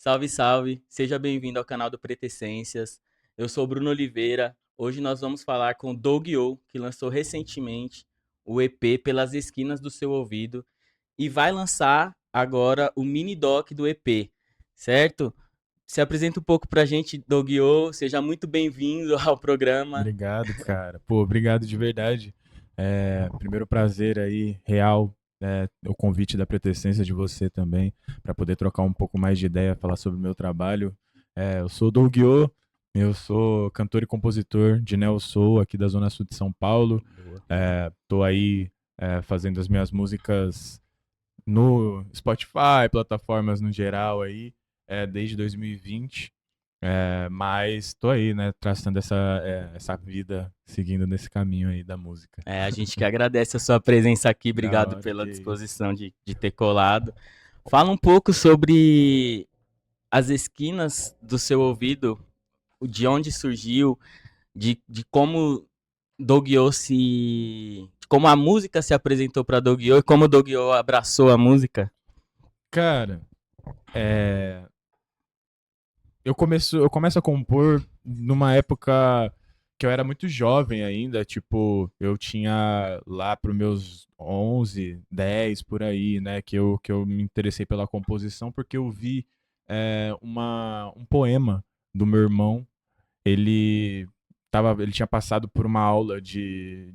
Salve, salve! Seja bem-vindo ao canal do Pretessências. Eu sou o Bruno Oliveira. Hoje nós vamos falar com o Doug-O, que lançou recentemente o EP Pelas Esquinas do Seu Ouvido e vai lançar agora o mini doc do EP, certo? Se apresenta um pouco pra gente, Doug-O. Seja muito bem-vindo ao programa. Obrigado, cara. Pô, obrigado de verdade. Primeiro prazer aí, real, o convite da Pretessência de você também, para poder trocar um pouco mais de ideia, falar sobre o meu trabalho. Eu sou o Doug-O, eu sou cantor e compositor de Neo Soul aqui da Zona Sul de São Paulo. Boa. Tô aí fazendo as minhas músicas no Spotify, plataformas no geral aí, desde 2020. Mas tô aí, né, traçando essa vida, seguindo nesse caminho aí da música. A gente que agradece a sua presença aqui. Da Obrigado hora, pela que isso. disposição de ter colado. Fala um pouco sobre as esquinas do seu ouvido, de onde surgiu, de como Doug-O de como a música se apresentou para Doug-O e como Doug-O abraçou a música. Cara, eu começo a compor numa época que eu era muito jovem ainda, tipo, eu tinha lá pros meus 11, 10 por aí, né, que eu me interessei pela composição porque eu vi um poema do meu irmão. Ele tinha passado por uma aula de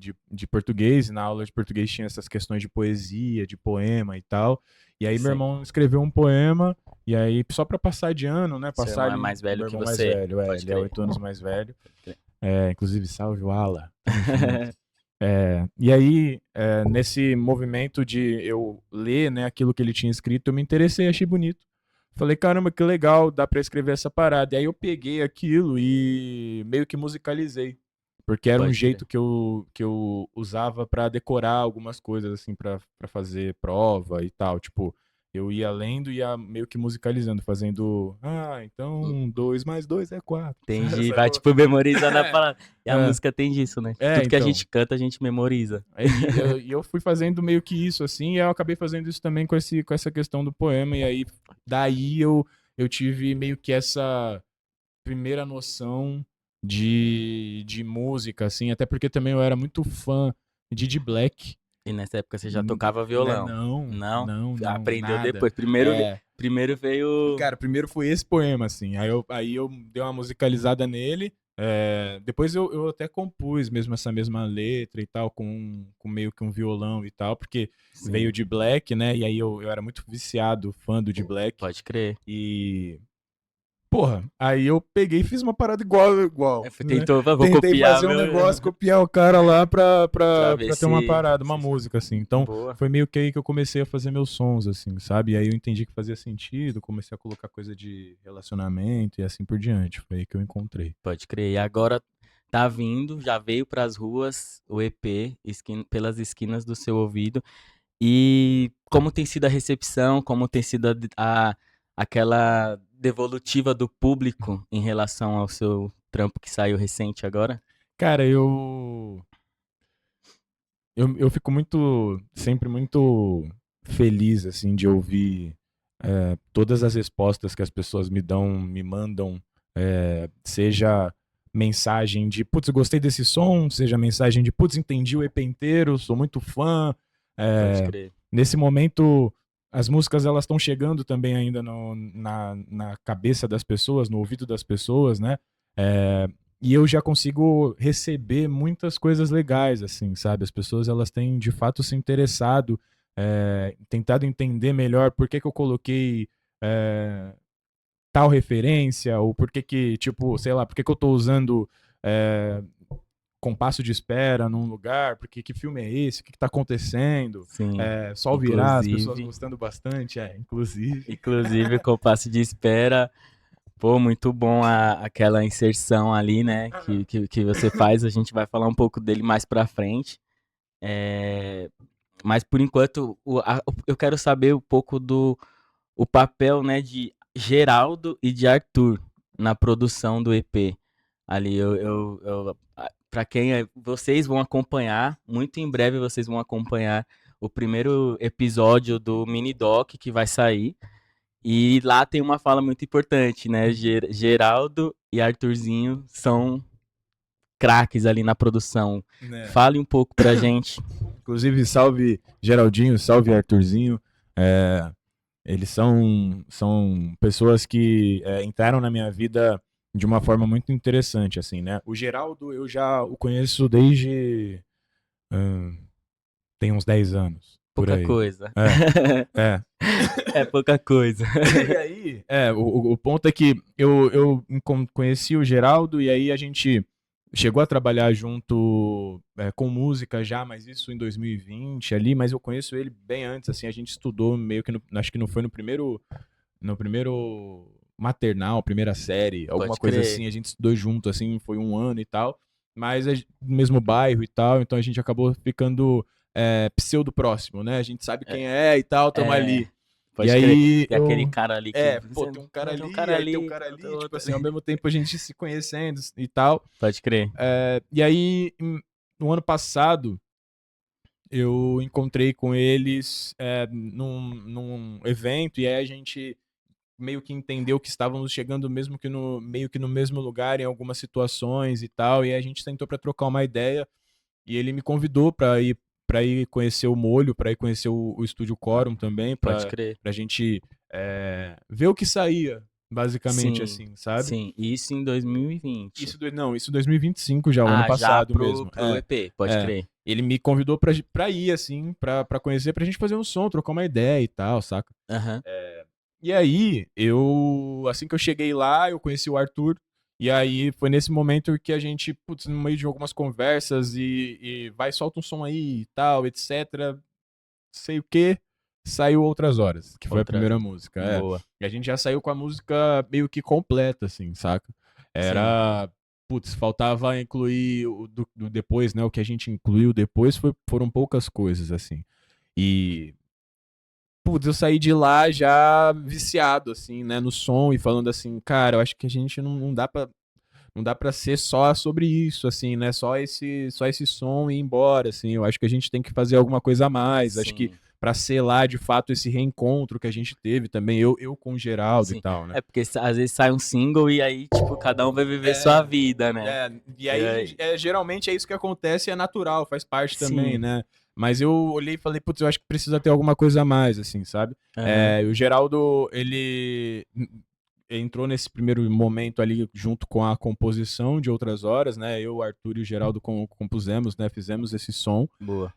português, e na aula de português tinha essas questões de poesia, de poema e tal. E aí meu Sim. irmão escreveu um poema, e aí só para passar de ano, né? Seu Passar irmão é ali. mais velho Meu que irmão mais você. velho, Pode ele é crer. 8 anos mais velho. Pode crer. Inclusive, salve o Ala, tamo junto. E aí, nesse movimento de eu ler, né, aquilo que ele tinha escrito, eu me interessei, achei bonito. Falei, caramba, que legal, dá pra escrever essa parada. E aí eu peguei aquilo e meio que musicalizei. Porque era um Pode crer. jeito que eu usava pra decorar algumas coisas, assim, pra fazer prova e tal. Tipo, eu ia lendo e ia meio que musicalizando, fazendo. Ah, então 2 mais 2 é 4. Entendi. Vai, Sacou? tipo, memorizando a palavra. E a É, música tem disso, né? Tudo que a então. gente canta, a gente memoriza. E eu fui fazendo meio que isso, assim, e eu acabei fazendo isso também com essa questão do poema, e aí daí eu tive meio que essa primeira noção de música, assim, até porque também eu era muito fã de Dee Black, E nessa época você já tocava né? violão? Não, Não? não, não, Aprendeu nada. depois. Primeiro, É, primeiro veio. Cara, primeiro foi esse poema, assim. Aí eu dei uma musicalizada nele. Depois eu até compus mesmo essa mesma letra e tal, com meio que um violão e tal, porque veio Sim, de Black, né? E aí eu era muito viciado, fã do de Black. pode crer. E, porra, aí eu peguei e fiz uma parada igual, né? Tentou, vou Tentei copiar fazer um meu. negócio, copiar o cara lá pra, Pra pra, ver pra ter uma se. parada, uma música, assim. Então, Boa. foi meio que aí que eu comecei a fazer meus sons, assim, sabe? E aí eu entendi que fazia sentido, comecei a colocar coisa de relacionamento e assim por diante. Foi aí que eu encontrei. Pode crer. E agora tá vindo, já veio pras ruas o EP pelas esquinas do seu ouvido. E como tem sido a recepção, como tem sido aquela devolutiva do público em relação ao seu trampo que saiu recente agora? Cara, eu fico sempre muito feliz, assim, de ouvir todas as respostas que as pessoas me mandam, seja mensagem de, putz, gostei desse som, seja mensagem de, putz, entendi o EP inteiro, sou muito fã. Pode É, crer. Nesse momento, as músicas elas estão chegando também ainda na cabeça das pessoas, no ouvido das pessoas, né? É, e eu já consigo receber muitas coisas legais, assim, sabe? As pessoas elas têm de fato se interessado, tentado entender melhor por que eu coloquei é, tal referência, ou por que, tipo, sei lá, por que eu tô usando é, compasso de espera num lugar, porque que filme é esse, o que tá acontecendo, Sim. Sol Virar, as pessoas Inclusive, gostando bastante, inclusive. inclusive o compasso de espera, pô, muito bom aquela inserção ali, né, que você faz. A gente vai falar um pouco dele mais pra frente. É, mas por enquanto eu quero saber um pouco do o papel, né, de Geraldo e de Arthur na produção do EP. Ali para vocês vão acompanhar, muito em breve vocês vão acompanhar o primeiro episódio do mini doc que vai sair. E lá tem uma fala muito importante, né? Geraldo e Arthurzinho são craques ali na produção. Né? Fale um pouco pra gente. Inclusive, salve Geraldinho, salve Arthurzinho. É, eles são pessoas que entraram na minha vida de uma forma muito interessante, assim, né? O Geraldo eu já o conheço desde tem uns 10 anos, por Pouca aí. coisa. É. É pouca coisa. E aí, o ponto é que eu conheci o Geraldo e aí a gente chegou a trabalhar junto com música já, mas isso em 2020 ali, mas eu conheço ele bem antes, assim, a gente estudou meio que, acho que não foi no primeiro maternal, primeira série, alguma Pode coisa crer. assim, a gente estudou junto, assim, foi um ano e tal, mas no mesmo bairro e tal, então a gente acabou ficando pseudo próximo, né? A gente sabe quem é e tal, tamo ali. É, E pode crer. aí Tem aquele cara ali que pô, tem um cara tem um ali, cara aí tem um ali, cara tem ali, tipo outro assim, ao ali. mesmo tempo a gente se conhecendo e tal. Pode crer. E aí, no ano passado, eu encontrei com eles num evento, e aí a gente meio que entendeu que estávamos chegando mesmo que meio que no mesmo lugar em algumas situações e tal, e aí a gente sentou para trocar uma ideia, e ele me convidou para ir conhecer o Molho, para ir conhecer o Estúdio Quorum também, Pode para crer. a gente ver o que saía, basicamente Sim, assim, sabe? sim. Isso em 2020. Isso 2025 já, o ano Ah, já passado mesmo. pro EP, pode É. crer. Ele me convidou pra ir, assim, pra conhecer, pra gente fazer um som, trocar uma ideia e tal, saca? Aham. E aí, assim que eu cheguei lá, eu conheci o Arthur. E aí foi nesse momento que a gente, putz, no meio de algumas conversas e vai, solta um som aí e tal, etc. Sei o que, saiu Outras Horas, que foi a Outra. primeira música. Boa. E a gente já saiu com a música meio que completa, assim, saca? Sim. Era. Putz, faltava incluir do depois, né? O que a gente incluiu depois foram poucas coisas, assim. E putz, eu saí de lá já viciado, assim, né, no som e falando assim, cara, eu acho que a gente não dá pra ser só sobre isso, assim, né, só esse som e ir embora, assim, eu acho que a gente tem que fazer alguma coisa a mais, acho que Sim. pra selar de fato esse reencontro que a gente teve também, eu com o Geraldo e Sim. tal, né. É porque às vezes sai um single e aí, tipo, cada um vai viver sua É, vida, né? e E aí aí, geralmente é isso que acontece e é natural, faz parte também, sim. né. Mas eu olhei e falei, putz, eu acho que precisa ter alguma coisa a mais, assim, sabe. Aham. O Geraldo, ele entrou nesse primeiro momento ali junto com a composição de Outras Horas, né, eu, o Arthur e o Geraldo compusemos, né, fizemos esse som. Boa.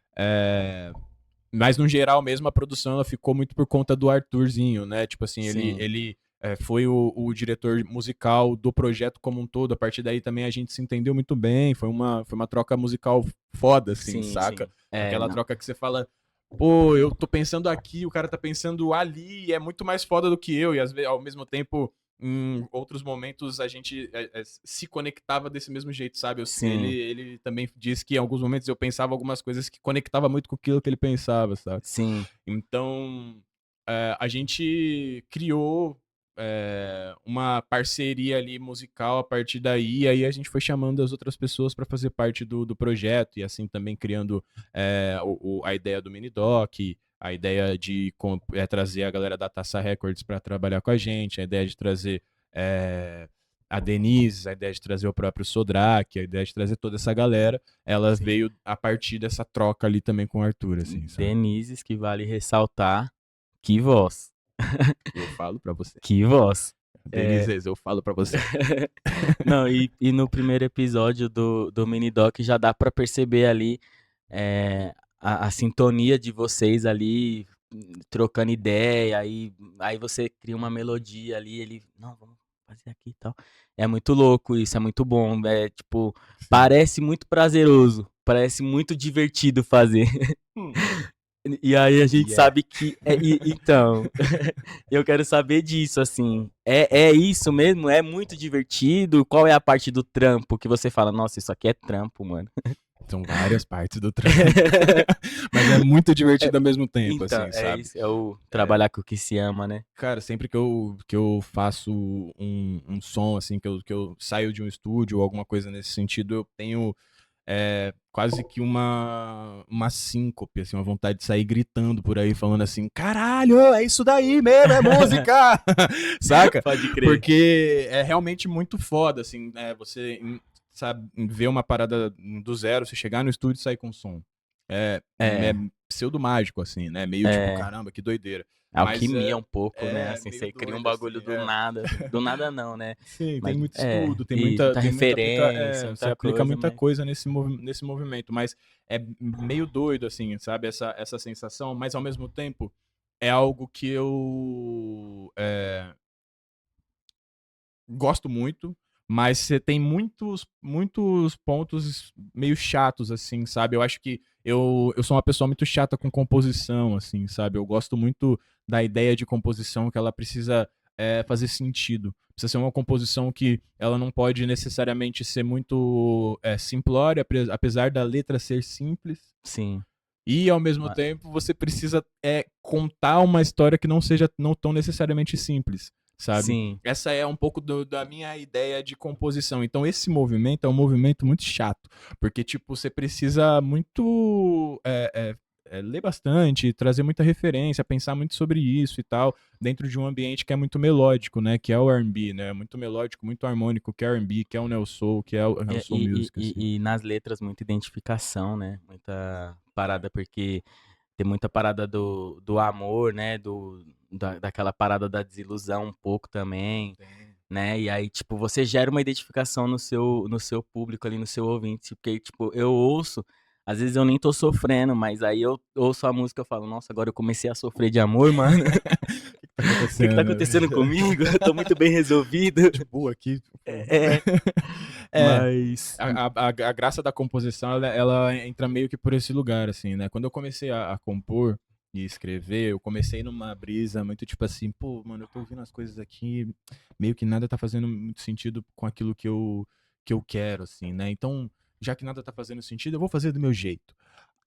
Mas no geral mesmo a produção ela ficou muito por conta do Arthurzinho, né? Tipo assim, ele, Sim. ele foi o diretor musical do projeto como um todo. A partir daí também a gente se entendeu muito bem. Foi uma troca musical foda, assim, Sim, saca? sim. É, Aquela não. troca que você fala, pô, eu tô pensando aqui, o cara tá pensando ali, e é muito mais foda do que eu. E às vezes, ao mesmo tempo, em outros momentos a gente se conectava desse mesmo jeito, sabe? Ele, Sim, ele também disse que em alguns momentos eu pensava algumas coisas que conectava muito com aquilo que ele pensava, sabe? sim. Então, a gente criou uma parceria ali musical a partir daí, e aí a gente foi chamando as outras pessoas para fazer parte do projeto, e assim também criando a ideia do Minidoc, a ideia de trazer a galera da Taça Records para trabalhar com a gente, a ideia de trazer a Denise, a ideia de trazer o próprio Sodraque, a ideia de trazer toda essa galera, ela Sim. veio a partir dessa troca ali também com o Arthur, assim, sabe? Denises, que vale ressaltar. Que voz. Eu falo pra você. Que voz. É. Denise, eu falo pra você. Não, e no primeiro episódio do Mini Doc já dá pra perceber ali a sintonia de vocês ali, trocando ideia, aí você cria uma melodia ali, ele, não, vamos fazer aqui e tal. É muito louco isso, é muito bom, tipo, Sim. parece muito prazeroso, parece muito divertido fazer. E aí a gente E é. sabe que. Então, eu quero saber disso, assim. É isso mesmo? É muito divertido? Qual é a parte do trampo que você fala, nossa, isso aqui é trampo, mano? São várias partes do trampo. Mas é muito divertido ao mesmo tempo, Então, assim, é sabe? isso, é o trabalhar com o que se ama, né? Cara, sempre que eu faço um som, assim, que eu saio de um estúdio ou alguma coisa nesse sentido, eu tenho quase que uma síncope, assim, uma vontade de sair gritando por aí, falando assim, caralho, é isso daí mesmo, é música! Saca? Pode crer. Porque é realmente muito foda, assim, você sabe, ver uma parada do zero, você chegar no estúdio e sair com som. É pseudo mágico, assim, né? Meio tipo, caramba, que doideira. Mas Alquimia um pouco, né? Assim, meio você cria um doido, bagulho assim, do nada. Do nada não, né? Sim, tem Mas muito estudo, tem isso, muita muita referência, você muita aplica coisa, muita mas coisa nesse movimento, mas é meio doido, assim, sabe? Essa sensação, mas ao mesmo tempo é algo que eu gosto muito, mas você tem muitos pontos meio chatos, assim, sabe? Eu acho que eu sou uma pessoa muito chata com composição, assim, sabe? Eu gosto muito da ideia de composição que ela precisa fazer sentido. Precisa ser uma composição que ela não pode necessariamente ser muito simplória, apesar da letra ser simples. sim. E, ao mesmo Ma- tempo, você precisa contar uma história que não seja não tão necessariamente simples, sabe? Sim. Essa é um pouco da minha ideia de composição. Então, esse movimento é um movimento muito chato, porque, tipo, você precisa muito ler bastante, trazer muita referência, pensar muito sobre isso e tal, dentro de um ambiente que é muito melódico, né? Que é o R&B, né? Muito melódico, muito harmônico, que é R&B, que é o neo soul, que é o neo soul music, assim. E nas letras, muita identificação, né? Muita parada, porque tem muita parada do amor, né? Daquela parada da desilusão um pouco também, né? E aí, tipo, você gera uma identificação no seu público ali, no seu ouvinte. Porque, tipo, eu ouço, às vezes eu nem tô sofrendo, mas aí eu ouço a música e falo, nossa, agora eu comecei a sofrer de amor, mano. O que tá O que que tá acontecendo? acontecendo comigo? Eu tô muito bem resolvido. De boa aqui. Tipo. É, É, mas. a graça da composição, ela entra meio que por esse lugar, assim, né? Quando eu comecei a compor e escrever, eu comecei numa brisa muito tipo assim, pô, mano, eu tô ouvindo as coisas aqui, meio que nada tá fazendo muito sentido com aquilo que eu quero, assim, né? Então, já que nada tá fazendo sentido, eu vou fazer do meu jeito.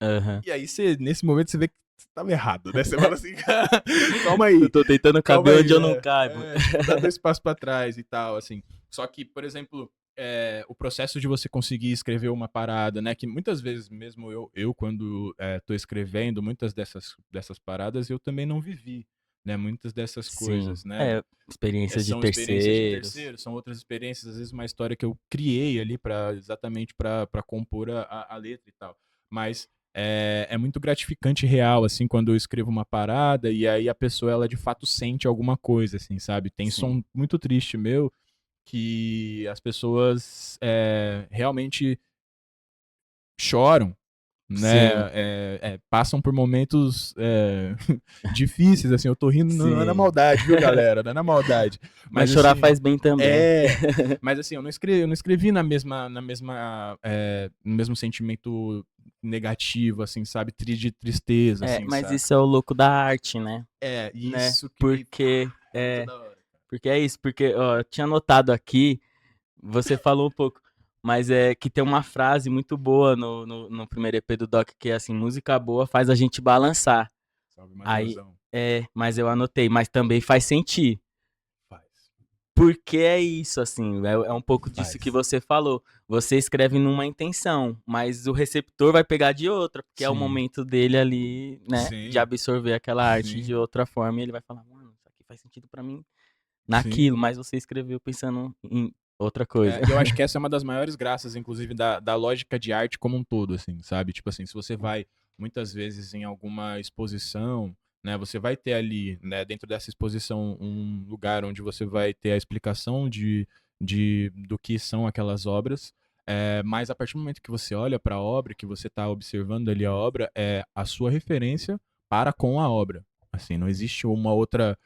Aham. E aí, nesse momento, você vê que você tava errado, né? Você fala assim, calma Eu aí, tô tentando calma caber aí, onde eu não caibo. tipo, dá 2 passos pra trás e tal, assim. Só que, por exemplo, o processo de você conseguir escrever uma parada, né? Que muitas vezes, mesmo eu quando tô escrevendo, muitas dessas paradas eu também não vivi, né? Muitas dessas Sim. coisas, né? Experiência de São experiências de terceiros. terceiros, são outras experiências, às vezes uma história que eu criei ali exatamente para compor a letra e tal. Mas é muito gratificante e real, assim, quando eu escrevo uma parada e aí a pessoa, ela de fato sente alguma coisa, assim, sabe? Tem Sim. som muito triste meu que as pessoas realmente choram, né? Sim. Passam por momentos difíceis, assim. Eu tô rindo, não é na Sim. maldade, viu, galera? Não é na maldade. Mas Mas chorar assim, faz bem também. mas assim, eu não escrevi no mesmo sentimento negativo, assim, sabe? De tristeza, assim, Mas saca? isso é o louco da arte, né? Né? Isso que me. Porque Muito da hora. porque é isso, porque ó, eu tinha notado aqui, você falou um pouco, mas é que tem uma frase muito boa no primeiro EP do Doc, que é assim, música boa faz a gente balançar. Salve, Aí, Manuelzão. mas eu anotei, mas também faz sentir. Faz. Porque é isso, assim, é um pouco disso que Faz. você falou. Você escreve numa intenção, mas o receptor vai pegar de outra, porque é o Sim. momento dele ali, né, de Sim. absorver aquela arte de Sim. outra forma e ele vai falar, mano, isso aqui faz sentido pra mim Sim. naquilo, mas você escreveu pensando em outra coisa. E eu acho que essa é uma das maiores graças, inclusive, da lógica de arte como um todo, assim, sabe? Tipo assim, se você vai muitas vezes em alguma exposição, né, você vai ter ali, né, dentro dessa exposição, um lugar onde você vai ter a explicação do que são aquelas obras. Mas a partir do momento que você olha para a obra, que você está observando ali a obra, é a sua referência para com a obra. Assim, não existe uma outra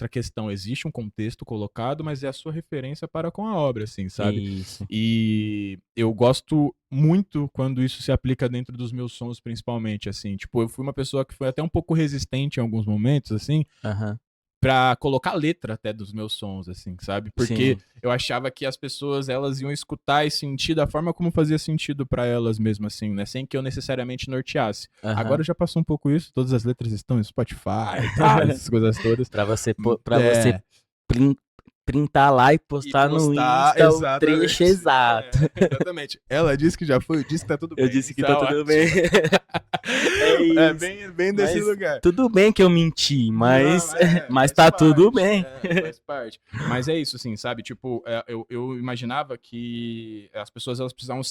questão. Existe um contexto colocado, mas é a sua referência para com a obra, assim, sabe? Isso. E eu gosto muito quando isso se aplica dentro dos meus sons, principalmente, assim. Tipo, eu fui uma pessoa que foi até um pouco resistente em alguns momentos, assim, Aham. pra colocar letra até dos meus sons, assim, sabe? Porque Sim. eu achava que as pessoas, elas iam escutar e sentir da forma como fazia sentido pra elas mesmo, assim, né? Sem que eu necessariamente norteasse. Agora Aham. já passou um pouco isso, todas as letras estão em Spotify e tal, essas coisas todas. Para você É, prin- printar lá e postar no Insta o trecho exato. Exatamente. Ela disse que já foi, eu disse que tá tudo bem. Eu disse que tá tudo bem. É bem desse lugar. Tudo bem que eu menti, mas, mas tá tudo bem. Faz parte. Mas é isso, assim, sabe? Tipo, eu imaginava que as pessoas elas precisavam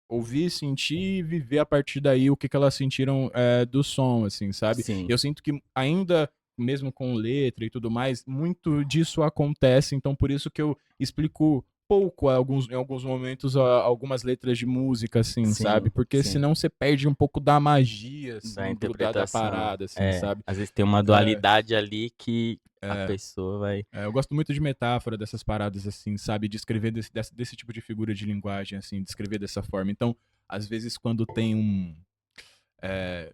ouvir, sentir e viver a partir daí o que elas sentiram do som, assim, sabe? Sim. Eu sinto que ainda, mesmo com letra e tudo mais, muito disso acontece, então por isso que eu explico pouco em alguns momentos algumas letras de música, assim, Sim, sabe? Porque sim. senão você perde um pouco da magia, assim, Da interpretação. da parada, assim, sabe? Às vezes tem uma dualidade ali que a pessoa vai... Eu gosto muito de metáfora dessas paradas, assim, sabe? De escrever desse tipo de figura de linguagem, assim, de escrever dessa forma. Então, às vezes, quando tem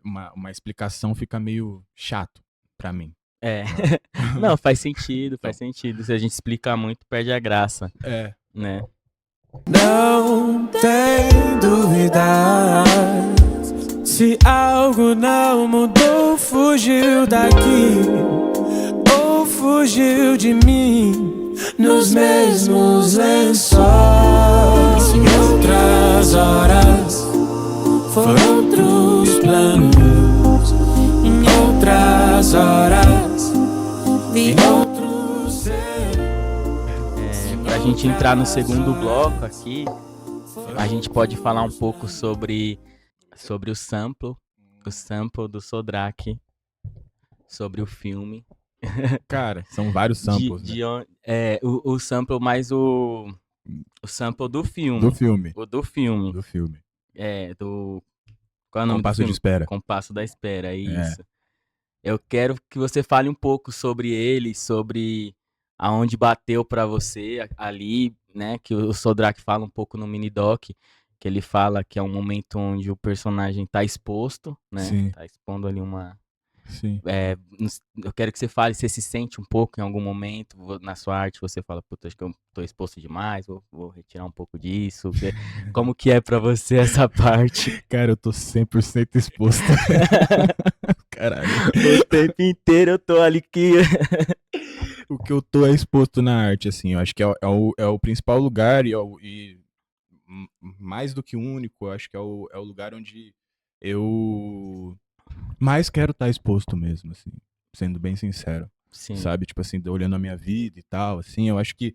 uma explicação, fica meio chato pra mim. Não, faz sentido, faz sentido. Se a gente explicar muito, perde a graça. Né? Não tem dúvida. Se algo não mudou, fugiu daqui ou fugiu de mim, nos mesmos lençóis. Em outras horas foram outros planos. Em outras horas vi outros ser. Pra gente entrar no segundo bloco aqui, a gente pode falar um pouco sobre o sample do Sodraque, sobre o filme. Cara, são vários samples, né? O sample mais o sample do filme. Do filme. O do filme. Do filme. Qual é o nome Compasso do filme? de Espera. Compasso da Espera, isso. Eu quero que você fale um pouco sobre ele, sobre aonde bateu pra você ali, né? Que o Sodraque fala um pouco no mini-doc, que ele fala que é um momento onde o personagem tá exposto, né? Sim. Tá expondo ali uma... Sim. Eu quero que você fale, você se sente um pouco em algum momento, na sua arte, você fala, puta, acho que eu tô exposto demais, vou retirar um pouco disso. Como que é pra você essa parte? Cara, eu tô 100% exposto. Caralho. O tempo inteiro eu tô ali que... O que eu tô é exposto na arte, assim, eu acho que é o principal lugar e mais do que único, eu acho que é o lugar onde eu mais quero estar exposto mesmo, assim, sendo bem sincero. Sim. Sabe? Tipo assim, olhando a minha vida e tal, assim, eu acho que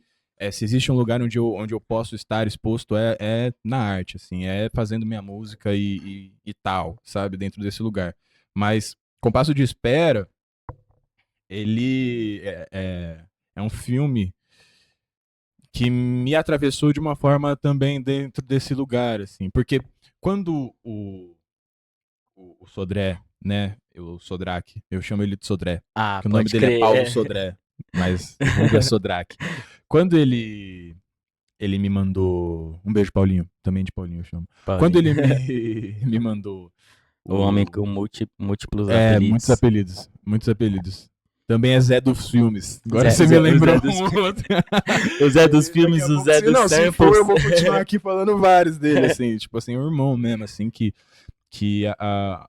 se existe um lugar onde eu posso estar exposto é na arte, assim, é fazendo minha música e tal, sabe? Dentro desse lugar. Mas Compasso de Espera, ele é um filme que me atravessou de uma forma também dentro desse lugar, assim, porque quando o Sodré, né, o Sodraque, eu chamo ele de Sodré, porque o nome dele é Paulo Sodré, mas o vulgo é Sodraque. Quando ele me mandou, um beijo Paulinho, também de Paulinho eu chamo. Paulinho. Quando ele me mandou o homem com múltiplos apelidos. Muitos apelidos. Também é Zé dos filmes. Agora você me lembrou um outro. O Zé dos filmes, o Zé dos samples. Se for, eu vou continuar aqui falando vários dele, assim, tipo assim, o irmão mesmo, assim, que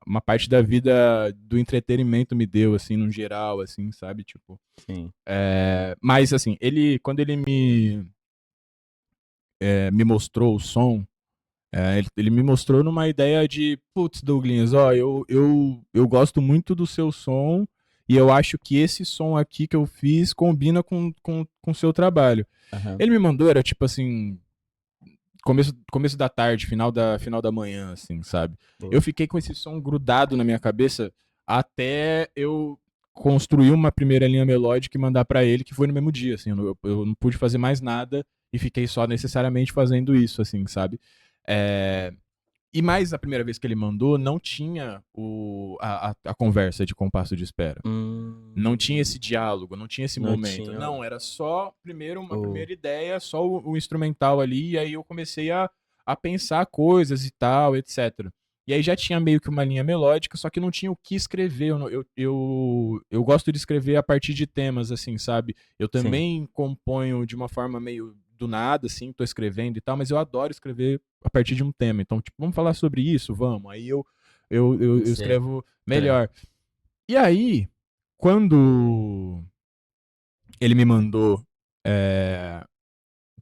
uma parte da vida do entretenimento me deu, assim, no geral, assim, sabe, tipo. Sim. Mas, assim, quando ele me mostrou o som, ele me mostrou numa ideia de, putz, Douglas, ó, eu gosto muito do seu som e eu acho que esse som aqui que eu fiz combina com o seu trabalho. Uhum. Ele me mandou, era tipo assim, começo da tarde, final da manhã, assim, sabe? Eu fiquei com esse som grudado na minha cabeça até eu construir uma primeira linha melódica e mandar pra ele, que foi no mesmo dia, assim, eu não pude fazer mais nada e fiquei só necessariamente fazendo isso, assim, sabe? E mais a primeira vez que ele mandou, não tinha a conversa de compasso de espera. Não tinha esse diálogo, não tinha esse momento. Não, era só primeiro uma primeira ideia, só o instrumental ali, e aí eu comecei a pensar coisas e tal, etc. E aí já tinha meio que uma linha melódica, só que não tinha o que escrever. Eu gosto de escrever a partir de temas, assim, sabe? Eu também componho de uma forma meio do nada, assim, tô escrevendo e tal, mas eu adoro escrever a partir de um tema. Então, tipo, vamos falar sobre isso? Vamos. Aí eu escrevo melhor. E aí, quando ele me mandou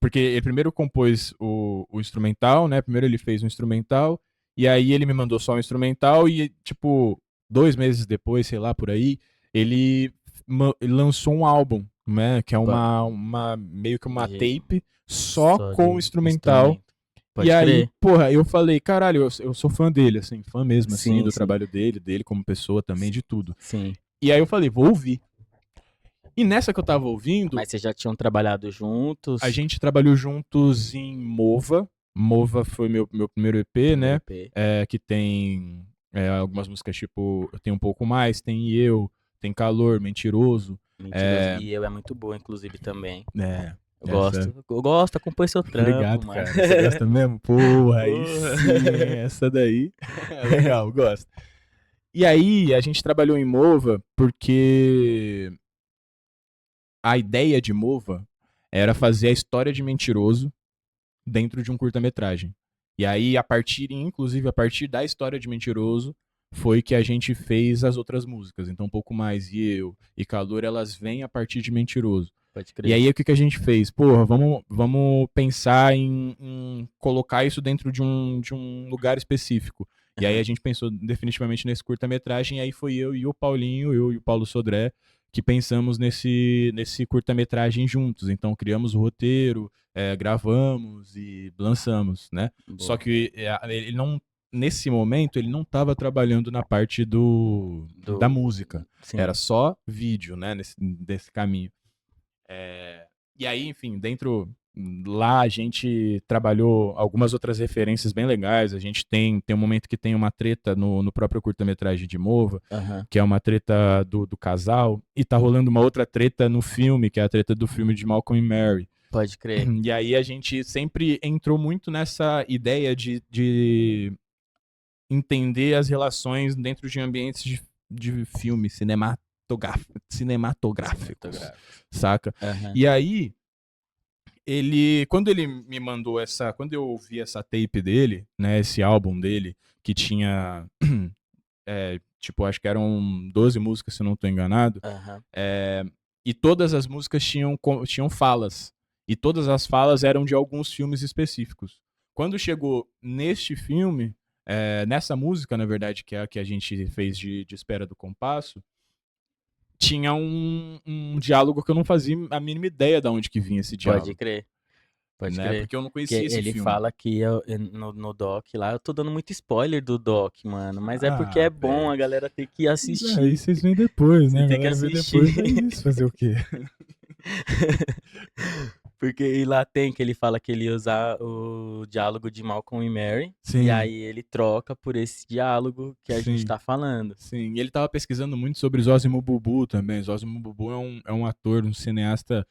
Porque ele primeiro compôs o instrumental, né? Primeiro ele fez o instrumental, e aí ele me mandou só o instrumental, e, tipo, 2 meses depois, sei lá, por aí, ele lançou um álbum, né? Que é meio que uma De- tape só Só com o de instrumental. instrumento. E Pode aí, crer. porra, eu falei, caralho, eu sou fã dele, assim, fã mesmo, assim, Sim, do sim. trabalho dele como pessoa também, de tudo. Sim. E aí eu falei, vou ouvir. E nessa que eu tava ouvindo, Mas vocês já tinham trabalhado juntos? a gente trabalhou juntos em Mova. Mova foi meu primeiro EP, Primeiro né? EP. Que tem algumas músicas tipo Tem Um Pouco Mais, tem Eu, tem Calor, Mentiroso. Mentiroso. E eu é muito boa, inclusive, também. É, Eu essa. gosto. Eu gosto, acompanho seu trampo, Obrigado, mano. cara. Você gosta mesmo? Porra, aí Porra. sim, hein? Essa daí. É legal, gosto. E aí, a gente trabalhou em Mova porque a ideia de Mova era fazer a história de Mentiroso dentro de um curta-metragem. E aí, inclusive, a partir da história de Mentiroso, foi que a gente fez as outras músicas. Então, Um Pouco Mais e Eu e Calor, elas vêm a partir de Mentiroso. Pode E crer. aí, o que a gente fez? Porra, vamos pensar em colocar isso dentro de um lugar específico. E aí a gente pensou definitivamente nesse curta-metragem, e aí foi eu e o Paulinho, eu e o Paulo Sodré, que pensamos nesse curta-metragem juntos. Então criamos o roteiro, gravamos e lançamos, né? Só Boa. que ele não, nesse momento, ele não estava trabalhando na parte da música. Sim. Era só vídeo, né? Desse caminho. E aí, enfim, lá a gente trabalhou algumas outras referências bem legais. A gente tem um momento que tem uma treta no próprio curta-metragem de Mova, Aham. que é uma treta do casal, e tá rolando uma outra treta no filme, que é a treta do filme de Malcolm e Mary. Pode crer. E aí a gente sempre entrou muito nessa ideia de entender as relações dentro de ambientes de filme, cinematográficos, saca? Aham. E aí, quando ele me mandou quando eu ouvi essa tape dele, né, esse álbum dele, que tinha, tipo, acho que eram 12 músicas, se eu não tô enganado, Aham. e todas as músicas tinham falas, e todas as falas eram de alguns filmes específicos. Quando chegou neste filme, nessa música, na verdade, que é a que a gente fez de Espera do Compasso, tinha um diálogo que eu não fazia a mínima ideia de onde que vinha esse diálogo. Pode crer. Pode Né? crer. Porque eu não Porque conhecia esse ele filme. fala que no doc lá, eu tô dando muito spoiler do doc, mano. Mas é porque é bom, a galera tem que Aí assistir. vocês vêm depois, né? Você tem que A galera vê assistir. depois, é isso, fazer o quê? Porque e lá tem que ele fala que ele ia usar o diálogo de Malcolm e Mary. Sim. E aí ele troca por esse diálogo que a Sim. gente tá falando. Sim, e ele tava pesquisando muito sobre Zósimo Bubu também. Zósimo Bubu é um ator, um cineasta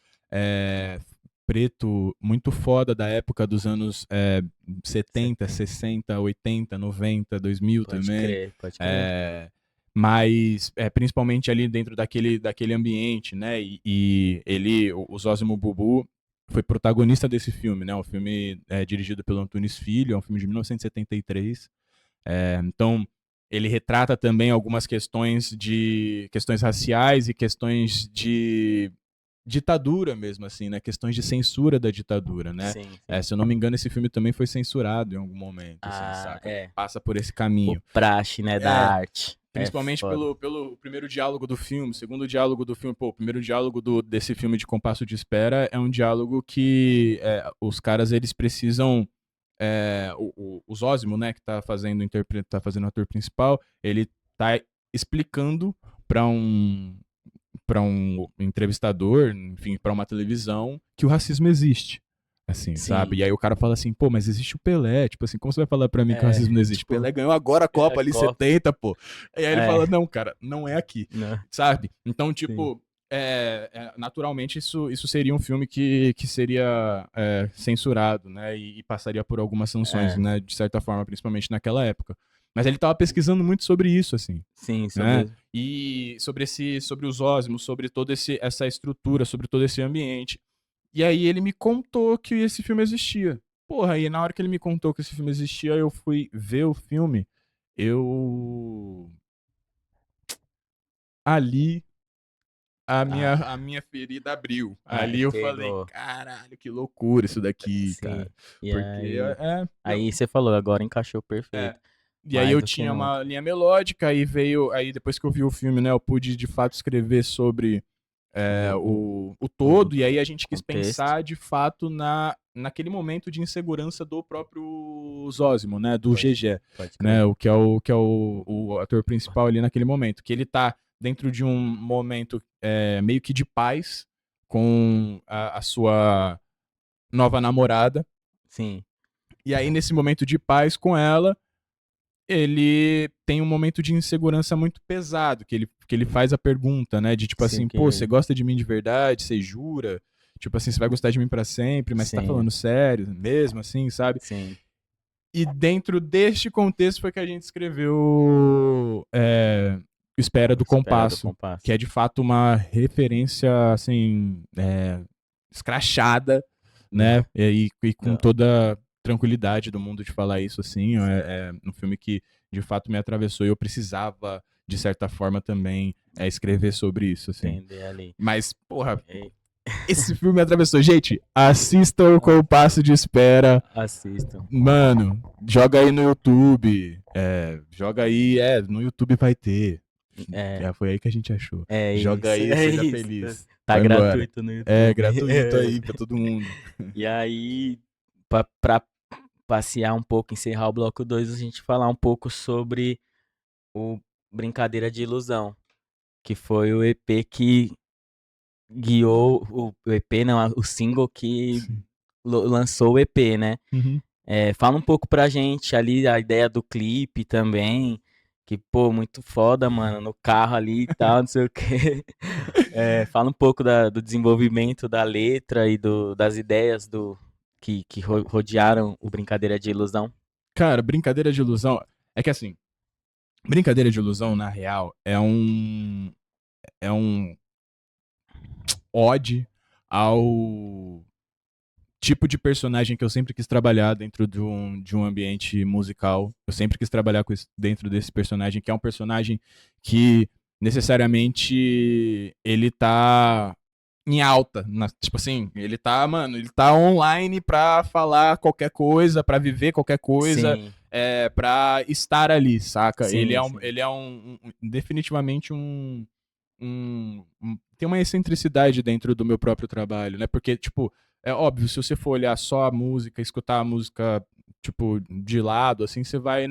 preto muito foda da época dos anos 70, 60, 80, 90, 2000 Pode também. crer, pode crer. Mas principalmente ali dentro daquele ambiente, né? E ele, o Zósimo Bubu, foi protagonista desse filme, né? O filme é dirigido pelo Antunes Filho, é um filme de 1973. Então, ele retrata também algumas questões raciais e questões de ditadura mesmo, assim, né? Questões de censura da ditadura, né? Sim, sim. Se eu não me engano, esse filme também foi censurado em algum momento, assim, saca? Passa por esse caminho. O praxe, né, da arte. Principalmente pelo primeiro diálogo do filme, segundo diálogo do filme. Pô, o primeiro diálogo desse filme de Compasso de Espera é um diálogo que os caras, eles precisam... o Zósimo, né, que tá fazendo o ator principal, ele tá explicando para um entrevistador, enfim, para uma televisão, que o racismo existe. Assim, Sim. sabe? E aí o cara fala assim, pô, mas existe o Pelé. Tipo assim, como você vai falar pra mim que o racismo não existe? Tipo, Pelé ganhou agora a Copa ali, 70, pô. E aí ele fala, não, cara, não é aqui. Não. Sabe? Então, tipo, naturalmente isso seria um filme que seria censurado, né? E passaria por algumas sanções, né? De certa forma, principalmente naquela época. Mas ele tava pesquisando muito sobre isso, assim. Sim, né? E sobre os ósmos, sobre toda essa estrutura, sobre todo esse ambiente. E aí ele me contou que esse filme existia. Porra, e na hora que ele me contou que esse filme existia, eu fui ver o filme. Ali a minha ferida abriu. Ali eu falei, pegou. caralho, que loucura isso daqui, Sim. cara. E Porque aí você falou, agora encaixou perfeito. E aí Mais eu do que tinha nunca. uma linha melódica, aí depois que eu vi o filme, né, eu pude de fato escrever sobre o todo, e aí a gente quis contexto. pensar de fato naquele momento de insegurança do próprio Zósimo, né, do GG, Pode né, crer. o que é o ator principal ali naquele momento, que ele tá dentro de um momento meio que de paz com a sua nova namorada, Sim, e aí nesse momento de paz com ela, ele tem um momento de insegurança muito pesado, que ele faz a pergunta, né, de tipo sim, assim, pô, você gosta de mim de verdade? Você jura? Tipo assim, você vai gostar de mim pra sempre, mas você tá sim, falando sério mesmo, assim, sabe? sim. E dentro deste contexto foi que a gente escreveu Espera do Espera do Compasso, Compasso. que é de fato uma referência, assim, escrachada, né, e com toda tranquilidade do mundo de falar isso, assim, é um filme que de fato me atravessou e eu precisava, de certa forma, também escrever sobre isso, assim. Entender ali. Mas, porra, E- esse filme me atravessou. Gente, assistam o Compasso de Espera. Assistam. Mano, joga aí no YouTube. Joga aí, no YouTube vai ter. Foi aí que a gente achou. É Joga isso, aí, é seja isso. feliz. Tá Vai embora. gratuito no YouTube. Gratuito aí pra todo mundo. E aí, pra passear um pouco, encerrar o bloco 2, a gente falar um pouco sobre o Brincadeira de Ilusão, que foi o EP que guiou o EP, não, o single que lançou o EP, né? Uhum. Fala um pouco pra gente ali a ideia do clipe também, que, pô, muito foda, mano, no carro ali e tal, não sei o quê. Fala um pouco do desenvolvimento da letra e das ideias que rodearam o Brincadeira de Ilusão. Cara, Brincadeira de Ilusão. É que assim, Brincadeira de Ilusão, na real, é um ode ao tipo de personagem que eu sempre quis trabalhar dentro de um ambiente musical. Eu sempre quis trabalhar dentro desse personagem, que é um personagem que necessariamente ele tá em alta. Tipo assim, ele tá online pra falar qualquer coisa, pra viver qualquer coisa, Sim, pra estar ali, saca? sim, Ele é definitivamente tem uma excentricidade dentro do meu próprio trabalho, né? Porque, tipo, é óbvio, se você for olhar só a música, escutar a música, tipo, de lado, assim, você vai,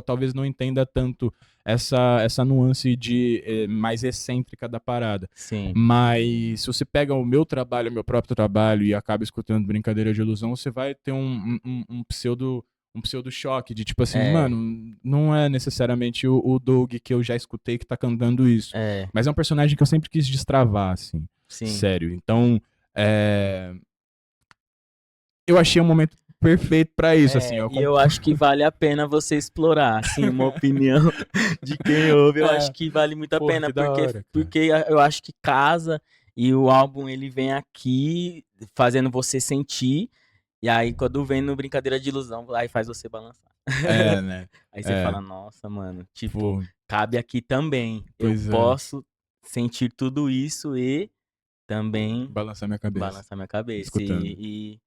talvez não entenda tanto essa nuance de mais excêntrica da parada. sim. Mas se você pega o meu trabalho, o meu próprio trabalho, e acaba escutando Brincadeira de Ilusão, você vai ter um pseudo choque de tipo assim, É, mano, não é necessariamente o Doug que eu já escutei que tá cantando isso. é, Mas é um personagem que eu sempre quis destravar, assim. sim. Sério. Então, eu achei um momento perfeito pra isso, assim. E eu acho que vale a pena você explorar, assim, uma opinião de quem ouve, eu acho que vale muito a Porra, pena, que da hora, cara. porque eu acho que casa e o álbum ele vem aqui fazendo você sentir, e aí quando vem no Brincadeira de Ilusão, aí faz você balançar. Né? Aí você fala, nossa, mano, tipo, Pô, cabe aqui também. Eu pois é. posso sentir tudo isso e também Balançar minha cabeça. balançar minha cabeça Escutando. e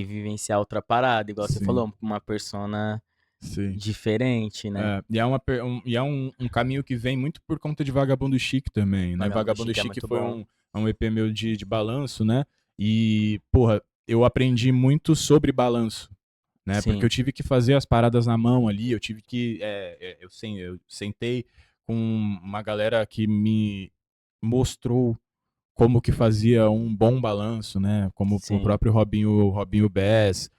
vivenciar outra parada, igual você Sim. falou, uma persona Sim. diferente, né? E é um caminho que vem muito por conta de Vagabundo Chique também, né? Vagabundo Chique é Chique muito foi bom. um EP meu de balanço, né? E, porra, eu aprendi muito sobre balanço, né? Sim. Porque eu tive que fazer as paradas na mão ali, eu tive que... eu sentei com uma galera que me mostrou como que fazia um bom balanço, né? Como Sim. o próprio Robinho Bass.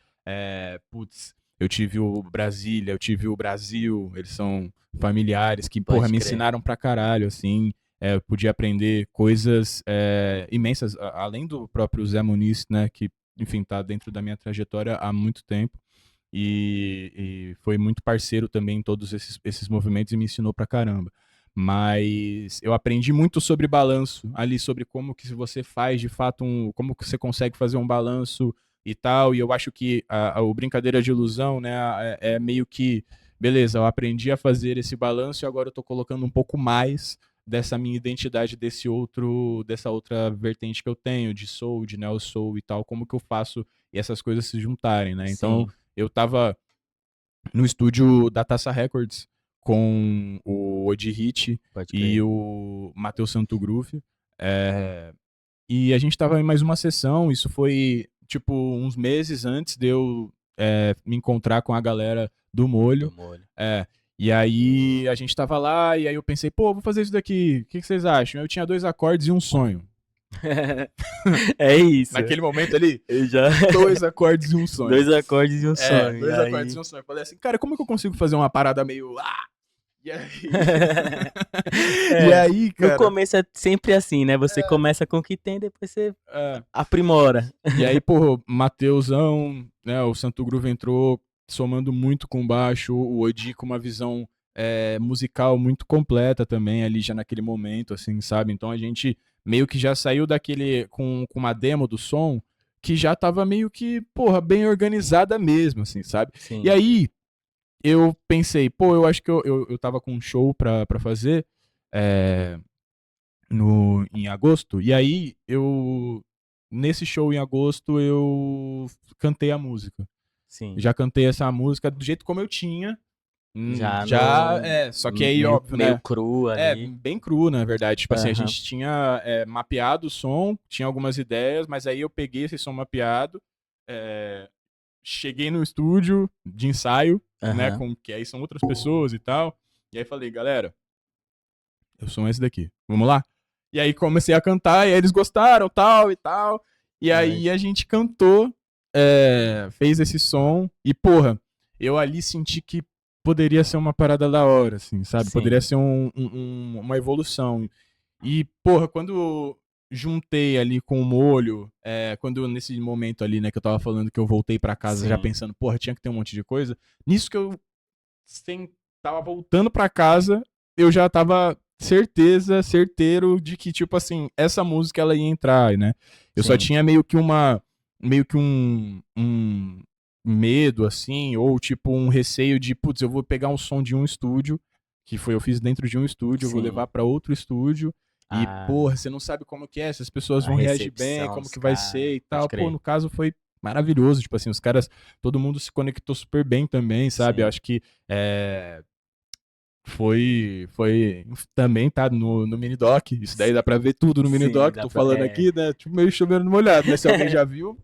Putz, eu tive o Brasília, eu tive o Brasil, eles são familiares que, Pode porra, me crer. ensinaram pra caralho, assim. Eu podia aprender coisas imensas, além do próprio Zé Muniz, né? Que, enfim, tá dentro da minha trajetória há muito tempo. E foi muito parceiro também em todos esses movimentos e me ensinou pra caramba. Mas eu aprendi muito sobre balanço ali, sobre como que você faz de fato como que você consegue fazer um balanço e tal. E eu acho que o Brincadeira de Ilusão, né, é meio que beleza, eu aprendi a fazer esse balanço e agora eu tô colocando um pouco mais dessa minha identidade, dessa outra vertente que eu tenho, de soul, de neo soul e tal, como que eu faço essas coisas se juntarem, né? Então, Sim. eu tava no estúdio da Taça Records com o Odi Hit Pode e crer. o Matheus Santo Groove. E a gente tava em mais uma sessão, isso foi, tipo, uns meses antes de eu me encontrar com a galera do Molho. Do Molho. E aí a gente tava lá, e aí eu pensei, pô, vou fazer isso daqui, o que vocês acham? Eu tinha 2 acordes e um sonho. É isso. Naquele momento ali, Eu já... 2 acordes e um sonho. 2 acordes e um sonho. 2 E aí- acordes e um sonho. Eu falei assim, cara, como é que eu consigo fazer uma parada meio... E aí... E aí, No cara... começo é sempre assim, né? Você começa com o que tem, depois você aprimora. E aí, pô, Mateusão, né, o Santo Groove entrou somando muito com baixo, o Odi com uma visão musical muito completa também ali já naquele momento, assim, sabe? Então a gente meio que já saiu daquele com uma demo do som que já tava meio que, porra, bem organizada mesmo, assim, sabe? Sim. E aí eu pensei, pô, eu acho que eu tava com um show pra fazer em agosto, e aí nesse show em agosto eu cantei a música. Sim. Já cantei essa música do jeito como eu tinha. Só que aí, meio, óbvio, meio né? cru ali. Bem cru, na verdade. Tipo assim, a Aham. gente tinha mapeado o som, tinha algumas ideias, mas aí eu peguei esse som mapeado, cheguei no estúdio de ensaio, né? Aham. Que aí são outras pessoas e tal. E aí falei, galera, eu sou esse daqui, vamos lá? E aí comecei a cantar, e aí eles gostaram, tal e tal. E aí a gente cantou, fez esse som, e porra, eu ali senti que poderia ser uma parada da hora, assim, sabe? Sim. Poderia ser uma evolução. E, porra, quando juntei ali com o Molho, quando nesse momento ali, né, que eu tava falando que eu voltei pra casa já Sim. pensando, porra, tinha que ter um monte de coisa, nisso que eu tava voltando pra casa, eu já tava certeiro de que, tipo assim, essa música ela ia entrar, né? Eu só Sim. tinha meio que um medo, assim, ou tipo um receio de, putz, eu vou pegar um som de um estúdio, eu fiz dentro de um estúdio, eu vou Sim. levar pra outro estúdio, e, Ah. porra, você não sabe como que é, se as pessoas A vão reagir bem, recepção como dos que vai caras, ser e pode tal. crer. Pô, no caso foi maravilhoso, tipo assim, os caras, todo mundo se conectou super bem também, sabe? Sim. Eu acho que foi também tá no Minidoc, isso daí dá pra ver tudo no Sim, Minidoc, dá tô pra- falando aqui, né, tipo meio chovendo no molhado, né, se alguém já viu,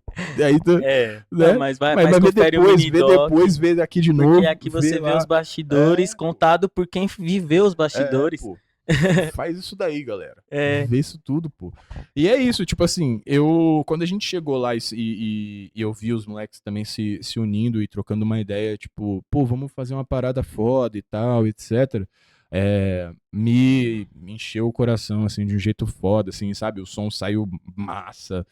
aí tu, É, né? não, mas vai, mas mas vê confere o depois, Minidoc, vê aqui de novo, porque aqui você vê lá. os bastidores contado por quem viveu os bastidores. Pô, faz isso daí, galera. É. Vê isso tudo, pô. E é isso, tipo assim, quando a gente chegou lá e eu vi os moleques também se unindo e trocando uma ideia, tipo, pô, vamos fazer uma parada foda e tal, etc. Me encheu o coração, assim, de um jeito foda, assim, sabe? O som saiu massa.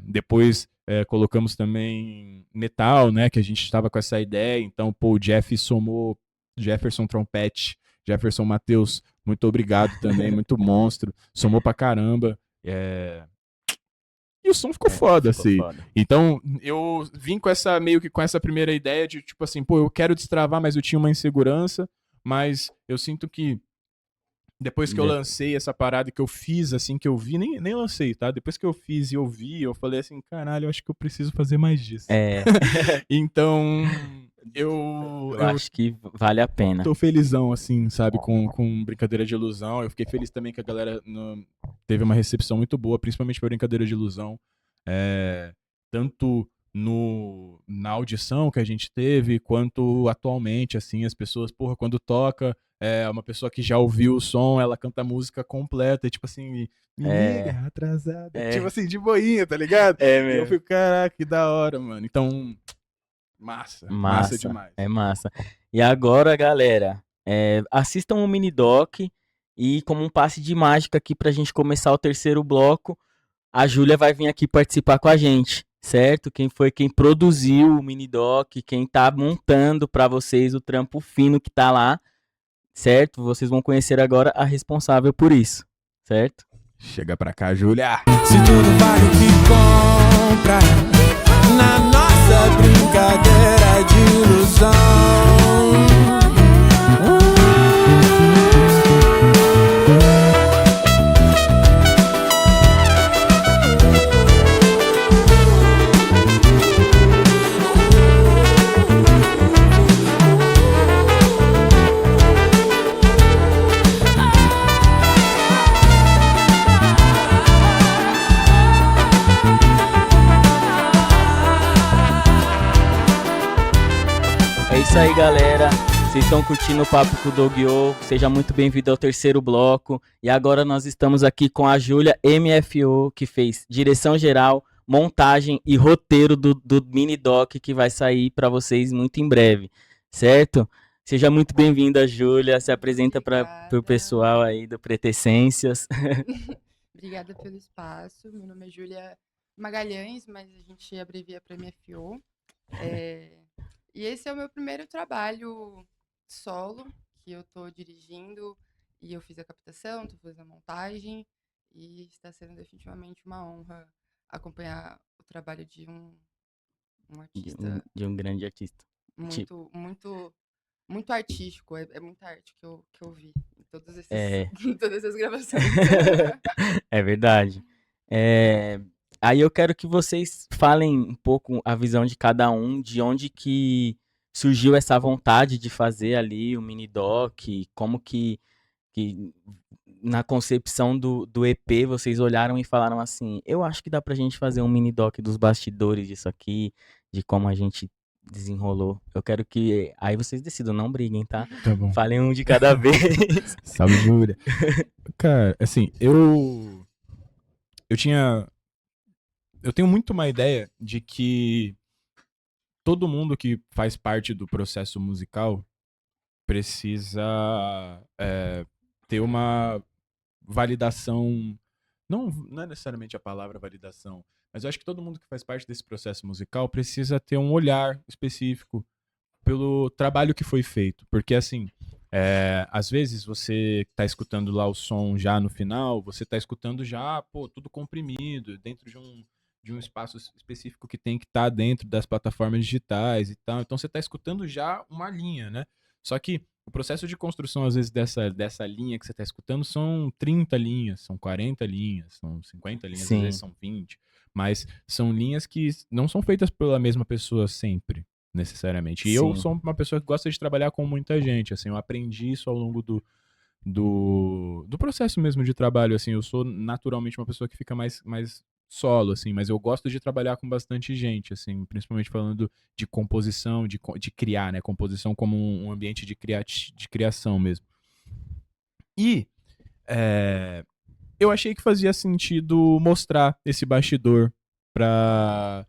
Depois colocamos também metal, né? Que a gente estava com essa ideia. Então, pô, o Jeff somou Jefferson Trompete, Jefferson Matheus, muito obrigado também, muito monstro. Somou pra caramba. E o som ficou foda, Ficou assim. foda. Então, eu vim com essa primeira ideia de, tipo assim, pô, eu quero destravar, mas eu tinha uma insegurança. Mas eu sinto que depois que eu lancei essa parada que eu fiz, assim, que eu vi, nem lancei, tá? Depois que eu fiz e eu vi, eu falei assim, caralho, eu acho que eu preciso fazer mais disso. Então, eu acho que vale a pena. tô felizão, assim, sabe, com Brincadeira de Ilusão. Eu fiquei feliz também que a galera teve uma recepção muito boa, principalmente pra Brincadeira de Ilusão. Tanto na audição que a gente teve, quanto atualmente, assim, as pessoas, porra, quando toca, uma pessoa que já ouviu o som, ela canta a música completa, e tipo assim, me liga, atrasada, tipo assim, de boinha, tá ligado? E eu mesmo. fico, caraca, que da hora, mano. Então, massa demais. É massa. E agora, galera, assistam o Minidoc e como um passe de mágica aqui pra gente começar o terceiro bloco, a Júlia vai vir aqui participar com a gente, certo? Quem produziu o Minidoc, quem tá montando pra vocês o trampo fino que tá lá, certo? Vocês vão conhecer agora a responsável por isso, certo? Chega pra cá, Júlia! Se tudo vale o que compra na nossa brincadeira de ilusão. isso aí, galera. Vocês estão curtindo o Papo com o Doguio. Seja muito bem-vindo ao terceiro bloco. E agora nós estamos aqui com a Júlia MFO, que fez direção geral, montagem e roteiro do mini doc que vai sair para vocês muito em breve, certo? Seja muito bem-vinda, Júlia. Se apresenta para o pessoal aí do Pretessências. Obrigada pelo espaço. Meu nome é Júlia Magalhães, mas a gente abrevia para MFO. E esse é o meu primeiro trabalho solo, que eu estou dirigindo, e eu fiz a captação, estou fazendo a montagem, e está sendo definitivamente uma honra acompanhar o trabalho de um artista De um grande artista. muito artístico. É muita arte que eu vi em todas essas gravações. É verdade. Aí eu quero que vocês falem um pouco a visão de cada um, de onde que surgiu essa vontade de fazer ali o mini doc, como que na concepção do EP vocês olharam e falaram assim, eu acho que dá pra gente fazer um mini doc dos bastidores disso aqui, de como a gente desenrolou. Eu quero que aí vocês decidam, não briguem, tá? Tá bom. Falem um de cada vez. Salve, Júlia. Cara, assim, eu tenho muito uma ideia de que todo mundo que faz parte do processo musical precisa ter uma validação. Não é necessariamente a palavra validação, mas eu acho que todo mundo que faz parte desse processo musical precisa ter um olhar específico pelo trabalho que foi feito. Porque, assim, às vezes você tá escutando lá o som já no final, você tá escutando já, tudo comprimido, dentro de um espaço específico que tem que estar dentro das plataformas digitais e tal. Então você tá escutando já uma linha, né? Só que o processo de construção, às vezes, dessa linha que você tá escutando são 30 linhas, são 40 linhas, são 50 linhas, Sim. às vezes são 20. Mas são linhas que não são feitas pela mesma pessoa sempre, necessariamente. E eu Sim. sou uma pessoa que gosta de trabalhar com muita gente, assim, eu aprendi isso ao longo do processo mesmo de trabalho, assim, eu sou naturalmente uma pessoa que fica mais solo, assim, mas eu gosto de trabalhar com bastante gente, assim, principalmente falando de composição, de criar, né, composição como um ambiente de criação mesmo. E eu achei que fazia sentido mostrar esse bastidor pra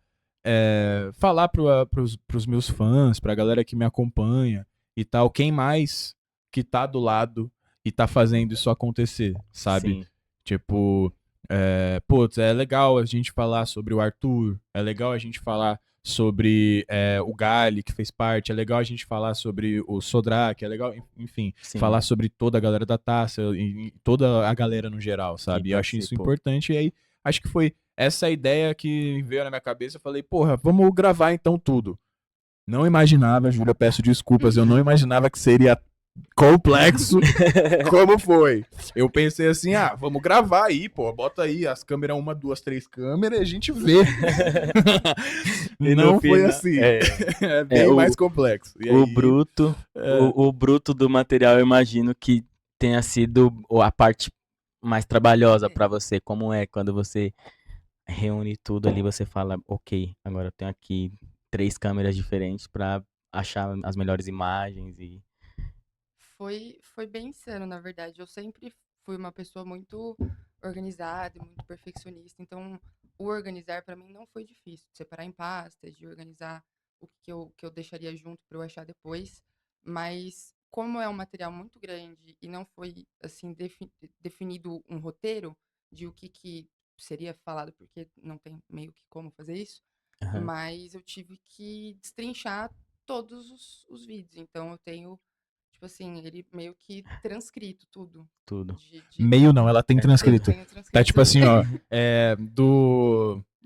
falar pros meus fãs, pra galera que me acompanha e tal, quem mais que tá do lado e tá fazendo isso acontecer, sabe? Sim. Tipo, é legal a gente falar sobre o Arthur, é legal a gente falar sobre o Gali, que fez parte, é legal a gente falar sobre o Sodrak, é legal, enfim, Sim. falar sobre toda a galera da Taça e toda a galera no geral, sabe? E eu acho isso participou. importante, e aí acho que foi essa ideia que veio na minha cabeça, eu falei, porra, vamos gravar então tudo. Não imaginava, Júlia, peço desculpas, eu não imaginava que seria complexo como foi. Eu pensei assim, vamos gravar aí, pô, bota aí as câmeras, 1, 2, 3 câmeras e a gente vê. E não no foi final- assim. é. É bem o- mais complexo. E O aí, bruto, o bruto do material, eu imagino que tenha sido a parte mais trabalhosa pra você. Como é quando você reúne tudo ali, você fala, ok, agora eu tenho aqui 3 câmeras diferentes pra achar as melhores imagens e Foi bem insano, na verdade. Eu sempre fui uma pessoa muito organizada, e muito perfeccionista. Então, o organizar para mim não foi difícil. Separar em pastas, de organizar o que eu deixaria junto para eu achar depois. Mas, como é um material muito grande e não foi, assim, definido um roteiro de o que seria falado, porque não tem meio que como fazer isso. Aham. Mas eu tive que destrinchar todos os vídeos. Então, eu tenho, tipo assim, ele meio que transcrito tudo. tudo. meio não, ela tem transcrito. Eu tenho transcrito. Tá tipo assim, ó,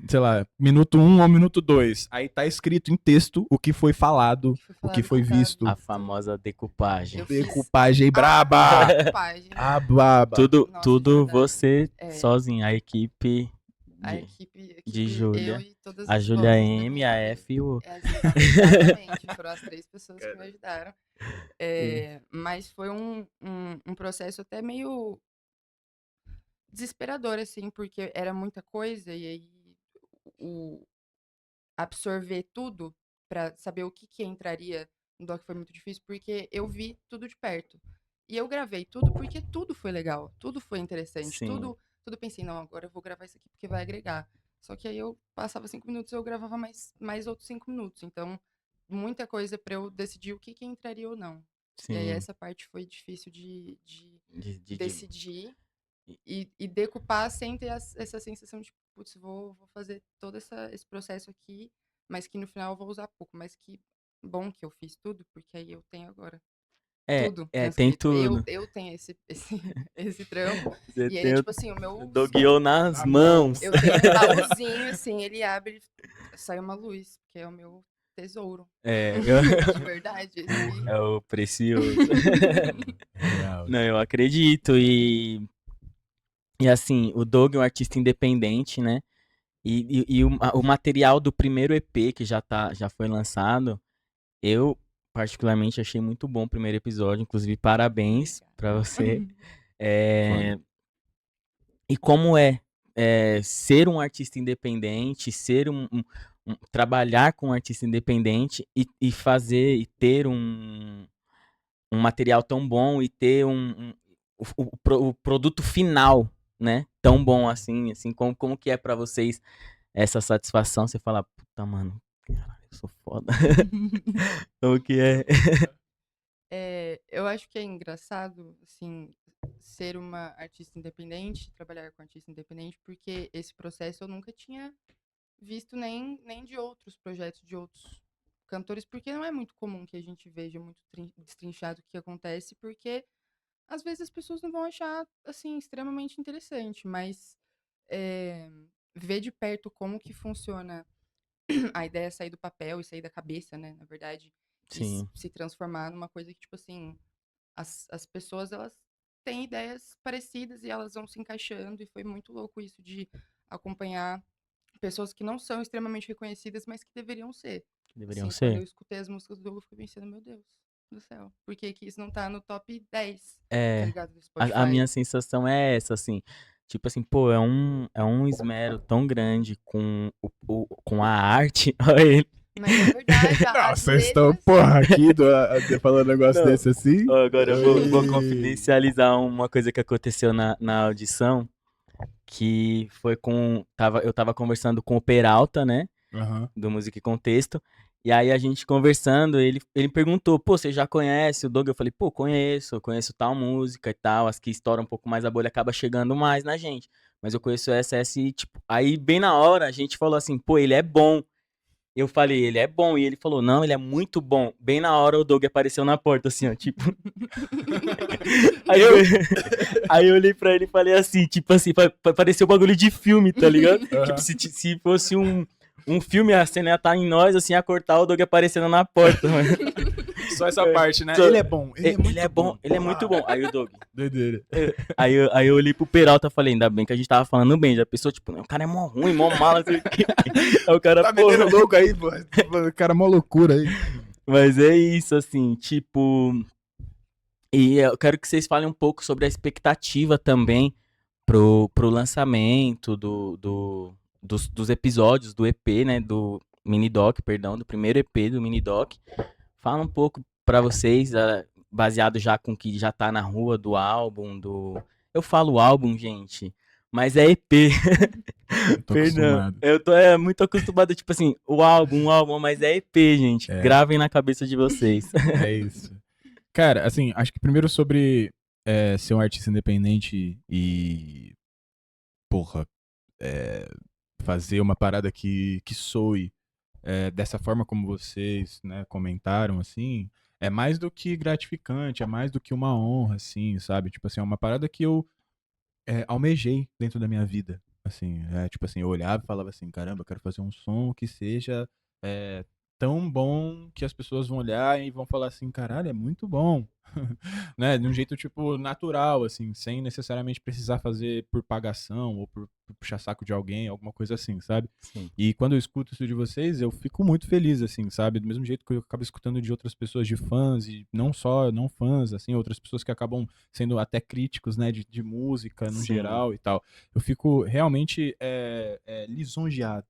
sei lá, minuto 1 ao minuto 2. Aí tá escrito em texto o que foi falado, o que foi visto. A famosa decupagem. Eu fiz Decupagem braba! decupagem. A baba! Tudo, Nossa, tudo de verdade. você É. sozinho, a equipe A de, equipe de Júlia, eu e todas a as Júlia vozes da M, minha a cabeça. F e o... Exatamente, foram as 3 pessoas que me ajudaram. Mas foi um processo até meio desesperador, assim, porque era muita coisa e aí absorver tudo para saber o que entraria no doc foi muito difícil porque eu vi tudo de perto. E eu gravei tudo porque tudo foi legal, tudo foi interessante, Sim. tudo pensei, não, agora eu vou gravar isso aqui porque vai agregar. Só que aí eu passava 5 minutos e eu gravava mais outros 5 minutos. Então, muita coisa pra eu decidir o que entraria ou não. E aí Sim. essa parte foi difícil de De- decidir e decupar sem ter essa sensação de, putz, vou fazer todo esse processo aqui, mas que no final eu vou usar pouco. Mas que bom que eu fiz tudo, porque aí eu tenho agora tudo Tem transcrito. tudo. Eu tenho esse trampo. Você E ele, tem tipo assim, o meu. dogueou nas Na mãos. Eu tenho um baúzinho, assim, ele abre, sai uma luz, que é o meu tesouro. De verdade. Esse... É o precioso. Real. Não, eu acredito. E assim, o Doug é um artista independente, né? E o material do primeiro EP que já foi lançado, eu particularmente achei muito bom o primeiro episódio. Inclusive, parabéns pra você. É, e como ser um artista independente, trabalhar com um artista independente e fazer e ter um material tão bom e ter o produto final, né? Tão bom assim, como que é pra vocês essa satisfação? Você fala, puta, mano, caralho, eu sou foda. Como que é? Eu acho que é engraçado, assim, ser uma artista independente, trabalhar com artista independente, porque esse processo eu nunca tinha visto nem de outros projetos, de outros cantores, porque não é muito comum que a gente veja muito destrinchado o que acontece, porque às vezes as pessoas não vão achar, assim, extremamente interessante, mas ver de perto como que funciona a ideia sair do papel e sair da cabeça, né, na verdade, e Sim, se transformar numa coisa que, tipo assim, as pessoas, elas têm ideias parecidas e elas vão se encaixando, e foi muito louco isso de acompanhar pessoas que não são extremamente reconhecidas, mas que deveriam ser. deveriam Assim, quando eu ser. escutei as músicas do Douglas, eu fiquei pensando, meu Deus do céu, por que que isso não tá no top 10, tá É, ligado, do a Spotify? minha sensação é essa, assim. Tipo assim, pô, é um esmero tão grande com a arte. Olha ele. Mas é verdade, Não, as vocês estão, letras... porra, aqui falando um negócio Não, desse assim. ó, agora eu vou Ei. confidencializar uma coisa que aconteceu na audição, que foi eu tava conversando com o Peralta, né, Aham. do Música e Contexto, e aí a gente conversando, ele perguntou, pô, você já conhece o Doug? Eu falei, pô, eu conheço tal música e tal, as que estouram um pouco mais a bolha acaba chegando mais na gente, mas eu conheço essa e, tipo, aí bem na hora a gente falou assim, pô, ele é bom. Eu falei, ele é bom. E ele falou, não, ele é muito bom. Bem na hora o Doug apareceu na porta, assim, ó, tipo. Aí aí eu olhei pra ele e falei assim, tipo assim, pareceu um bagulho de filme, tá ligado? Tipo, se fosse um filme, a cena ia estar em nós, assim, a cortar o Doug aparecendo na porta, mano. Só essa parte, né? Só- Ele é bom, ele é muito Ele é bom, ele é muito bom. Aí o Doug. Doideira. Aí eu olhei pro Peralta e falei, ainda bem que a gente tava falando bem. Já pensou, tipo, o cara é mó ruim, mó mala, não sei o quê. Aí o cara, Tá pô. metendo louco aí, pô. O cara é mó loucura aí. Mas é isso, assim, tipo. E eu quero que vocês falem um pouco sobre a expectativa também pro lançamento dos episódios do EP, né? Do mini doc, perdão, do primeiro EP do mini doc. Fala um pouco pra vocês, baseado já com o que já tá na rua do álbum, Eu falo álbum, gente, mas é EP. Tô Perdão. acostumado. Eu tô muito acostumado, tipo assim, o álbum, mas é EP, gente. É. Gravem na cabeça de vocês. É isso. Cara, assim, acho que primeiro sobre ser um artista independente e, porra, fazer uma parada que soe dessa forma como vocês, né, comentaram, assim, é mais do que gratificante, é mais do que uma honra, assim, sabe? Tipo assim, é uma parada que eu almejei dentro da minha vida, assim, tipo assim, eu olhava e falava assim, caramba, eu quero fazer um som que seja tão bom que as pessoas vão olhar e vão falar assim, caralho, é muito bom, né, de um jeito, tipo, natural, assim, sem necessariamente precisar fazer por pagação ou por puxar saco de alguém, alguma coisa assim, sabe? Sim. E quando eu escuto isso de vocês, eu fico muito feliz, assim, sabe? Do mesmo jeito que eu acabo escutando de outras pessoas, de fãs, e não só não fãs, assim, outras pessoas que acabam sendo até críticos, né, de música no Sim. geral e tal. Eu fico realmente lisonjeado.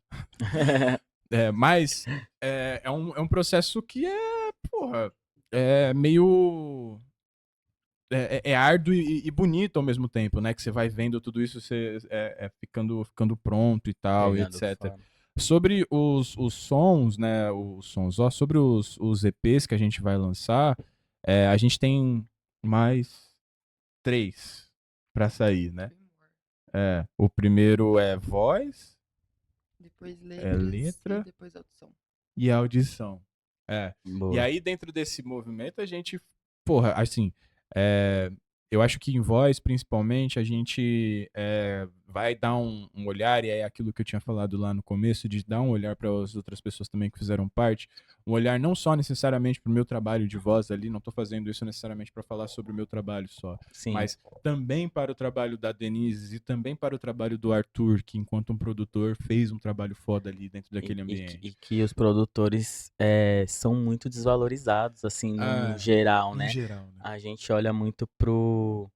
Mas é um processo que porra, é meio... É árduo e bonito ao mesmo tempo, né? Que você vai vendo tudo isso ficando pronto e tal, e Pegando etc. fama. Sobre os sons, né? Sobre os EPs que a gente vai lançar, a gente tem mais 3 pra sair, né? O primeiro é voz, Depois é letras e letra depois audição. e audição. E Boa. aí, dentro desse movimento, a gente, porra, assim, é, eu acho que em voz, principalmente, a gente vai dar um olhar, e é aquilo que eu tinha falado lá no começo, de dar um olhar para as outras pessoas também que fizeram parte, um olhar não só necessariamente para o meu trabalho de voz ali, não tô fazendo isso necessariamente para falar sobre o meu trabalho só, Sim. mas também para o trabalho da Denise e também para o trabalho do Arthur, que enquanto um produtor fez um trabalho foda ali dentro daquele ambiente. E que os produtores são muito desvalorizados, assim, no geral, No né? geral, né? A gente olha muito pro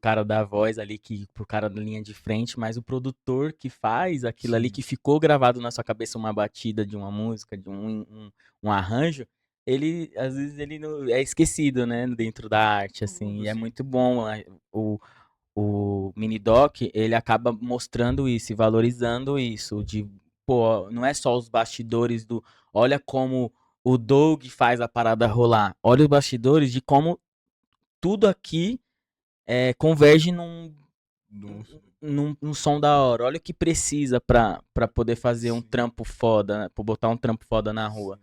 cara da voz ali, pro cara da linha de frente, mas o produtor que faz aquilo ali, Sim. que ficou gravado na sua cabeça uma batida de uma música, de um arranjo, ele, às vezes, ele é esquecido, né, dentro da arte, assim, e é Sim. muito bom. O mini doc, ele acaba mostrando isso e valorizando isso, de, pô, não é só os bastidores do, olha como o Doug faz a parada rolar, olha os bastidores de como tudo aqui converge num som da hora. Olha o que precisa pra poder fazer um Sim. trampo foda, né? Pra botar um trampo foda na rua,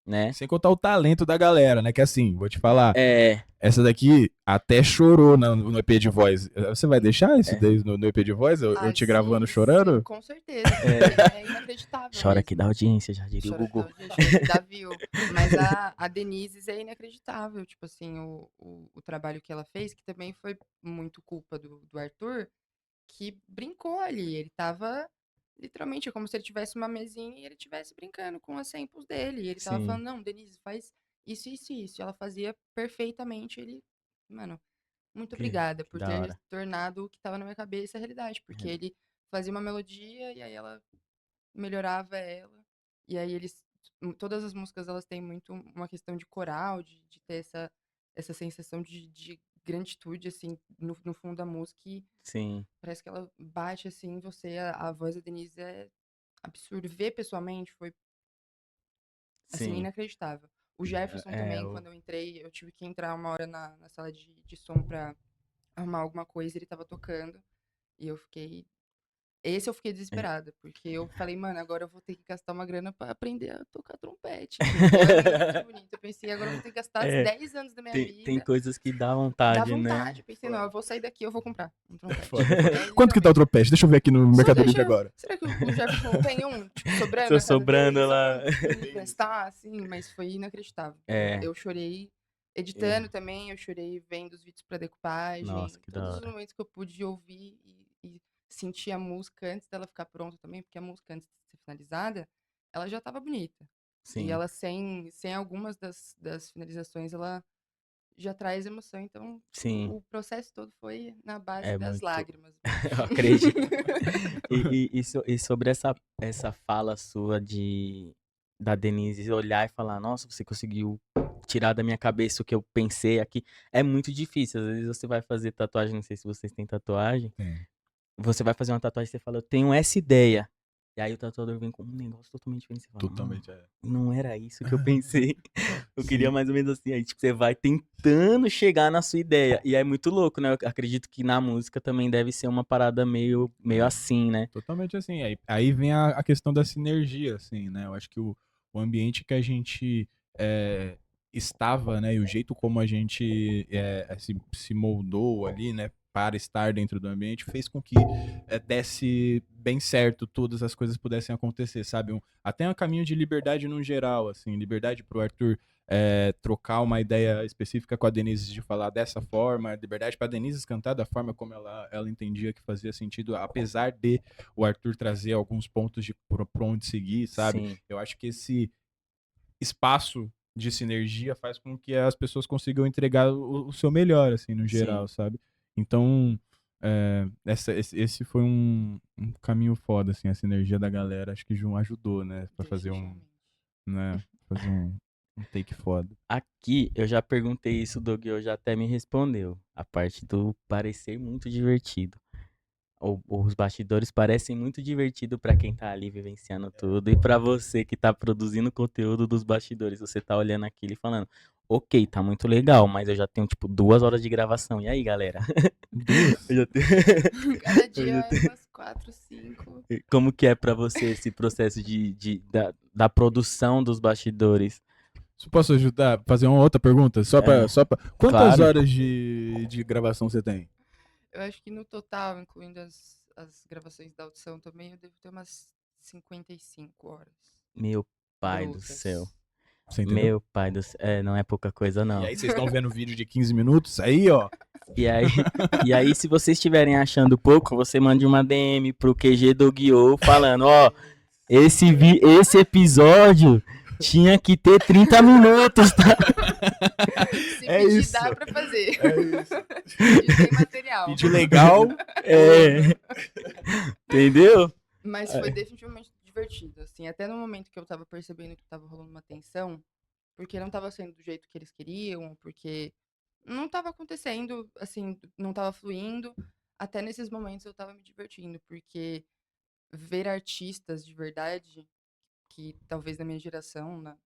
né? Sem contar o talento da galera, né? Que assim, vou te falar, É, essa daqui até chorou no EP de voz. Você vai deixar isso É. daí no EP de voz? Eu te gravando Sim, chorando? com certeza. Porque é inacreditável chora mesmo. aqui da audiência, já diria o Chora Gugu. que dá view. Mas a Denise é inacreditável. Tipo assim, o trabalho que ela fez, que também foi muito culpa do Arthur, que brincou ali. Ele tava literalmente, é como se ele tivesse uma mesinha e ele estivesse brincando com as samples dele. E ele tava Sim. falando, não, Denise, faz isso, isso, isso. E ela fazia perfeitamente. Ele, mano, muito obrigada por da ter hora. tornado o que tava na minha cabeça a realidade. Porque ele fazia uma melodia e aí ela melhorava ela. E aí todas as músicas elas têm muito uma questão de coral, de ter essa sensação de granditude, assim, no fundo da música. E Sim, parece que ela bate, assim, em você. A voz da Denise é absurdo. Ver pessoalmente foi, assim, sim. inacreditável. O Jefferson É, também, quando eu entrei, eu tive que entrar uma hora na sala de som pra arrumar alguma coisa, ele tava tocando. E eu fiquei desesperada, porque eu falei, mano, agora eu vou ter que gastar uma grana pra aprender a tocar trompete. Porque é muito bonito. Eu pensei, agora eu vou ter que gastar É, 10 anos da minha tem vida. coisas que dá Dá vontade, né? vontade. Eu pensei, não, eu vou sair daqui, eu vou comprar um trompete. Foda. É, Quanto que tá o literalmente. trompete? Deixa eu ver aqui no Só Mercado Livre deixa. agora. Será que o Jefferson não tem um, tipo, sobrando Tô na casa sobrando dele? lá. Só pra me emprestar, assim, mas foi inacreditável. É. Eu chorei editando também, eu chorei vendo os vídeos pra decupagem. Nossa, que da Todos os hora. momentos que eu pude ouvir e sentir a música antes dela ficar pronta também, porque a música antes de ser finalizada, ela já tava bonita. E Sim. ela sem algumas das finalizações, ela já traz emoção. Então, Sim. o processo todo foi na base É das muito. lágrimas. Eu acredito. E sobre essa fala sua da Denise olhar e falar, nossa, você conseguiu tirar da minha cabeça o que eu pensei aqui. É muito difícil. Às vezes você vai fazer tatuagem, não sei se vocês têm tatuagem. Tem. Você vai fazer uma tatuagem e você fala, eu tenho essa ideia. E aí o tatuador vem com um negócio totalmente diferente. Você fala, Totalmente, não era isso que eu pensei. Eu queria Sim. mais ou menos assim. Aí, tipo, você vai tentando chegar na sua ideia. E é muito louco, né? Eu acredito que na música também deve ser uma parada meio assim, né? Totalmente assim. Aí vem a questão da sinergia, assim, né? Eu acho que o ambiente que a gente estava, né? E o jeito como a gente se moldou ali, né? Para estar dentro do ambiente, fez com que desse bem certo, todas as coisas pudessem acontecer, sabe? Até um caminho de liberdade no geral, assim, liberdade pro Arthur trocar uma ideia específica com a Denise de falar dessa forma, liberdade para Denise cantar da forma como ela entendia que fazia sentido, apesar de o Arthur trazer alguns pontos de por onde seguir, sabe? Sim. Eu acho que esse espaço de sinergia faz com que as pessoas consigam entregar o seu melhor, assim, no geral, Sim. sabe? Então, esse foi um caminho foda, assim, a sinergia da galera, acho que ajudou, né, pra fazer Definitivamente. né, fazer Um take foda. Aqui, eu já perguntei isso, o Doug já até me respondeu. A parte do parecer muito divertido. Os bastidores parecem muito divertido pra quem tá ali vivenciando tudo. E pra você que tá produzindo conteúdo dos bastidores, você tá olhando aquilo e falando, ok, tá muito legal, mas eu já tenho, tipo, 2 horas de gravação. E aí, galera? Duas? Eu já tenho... Cada eu dia já é tenho- umas 4, 5. Como que é pra você esse processo da produção dos bastidores? Só posso ajudar? Fazer uma outra pergunta? É, Quantas claro. horas de gravação você tem? Eu acho que no total, incluindo as gravações da audição também, eu devo ter umas 55 horas Meu pai do céu. brutas. Você entendeu? Meu pai do céu. É, não é pouca coisa, E não. aí vocês estão vendo vídeo de 15 minutos? Aí, ó. E aí, e aí, se vocês estiverem achando pouco, você mande uma DM pro QG do Guiô falando, ó, esse episódio tinha que ter 30 minutos, tá? Se É pedir, isso. dá pra fazer. É isso. Pedir tem material. Vídeo legal. É. Entendeu? Mas foi definitivamente divertido, assim. Até no momento que eu tava percebendo que tava rolando uma tensão, porque não tava sendo do jeito que eles queriam, porque não tava acontecendo, assim, não tava fluindo. Até nesses momentos eu tava me divertindo, porque ver artistas de verdade, que talvez na minha geração, na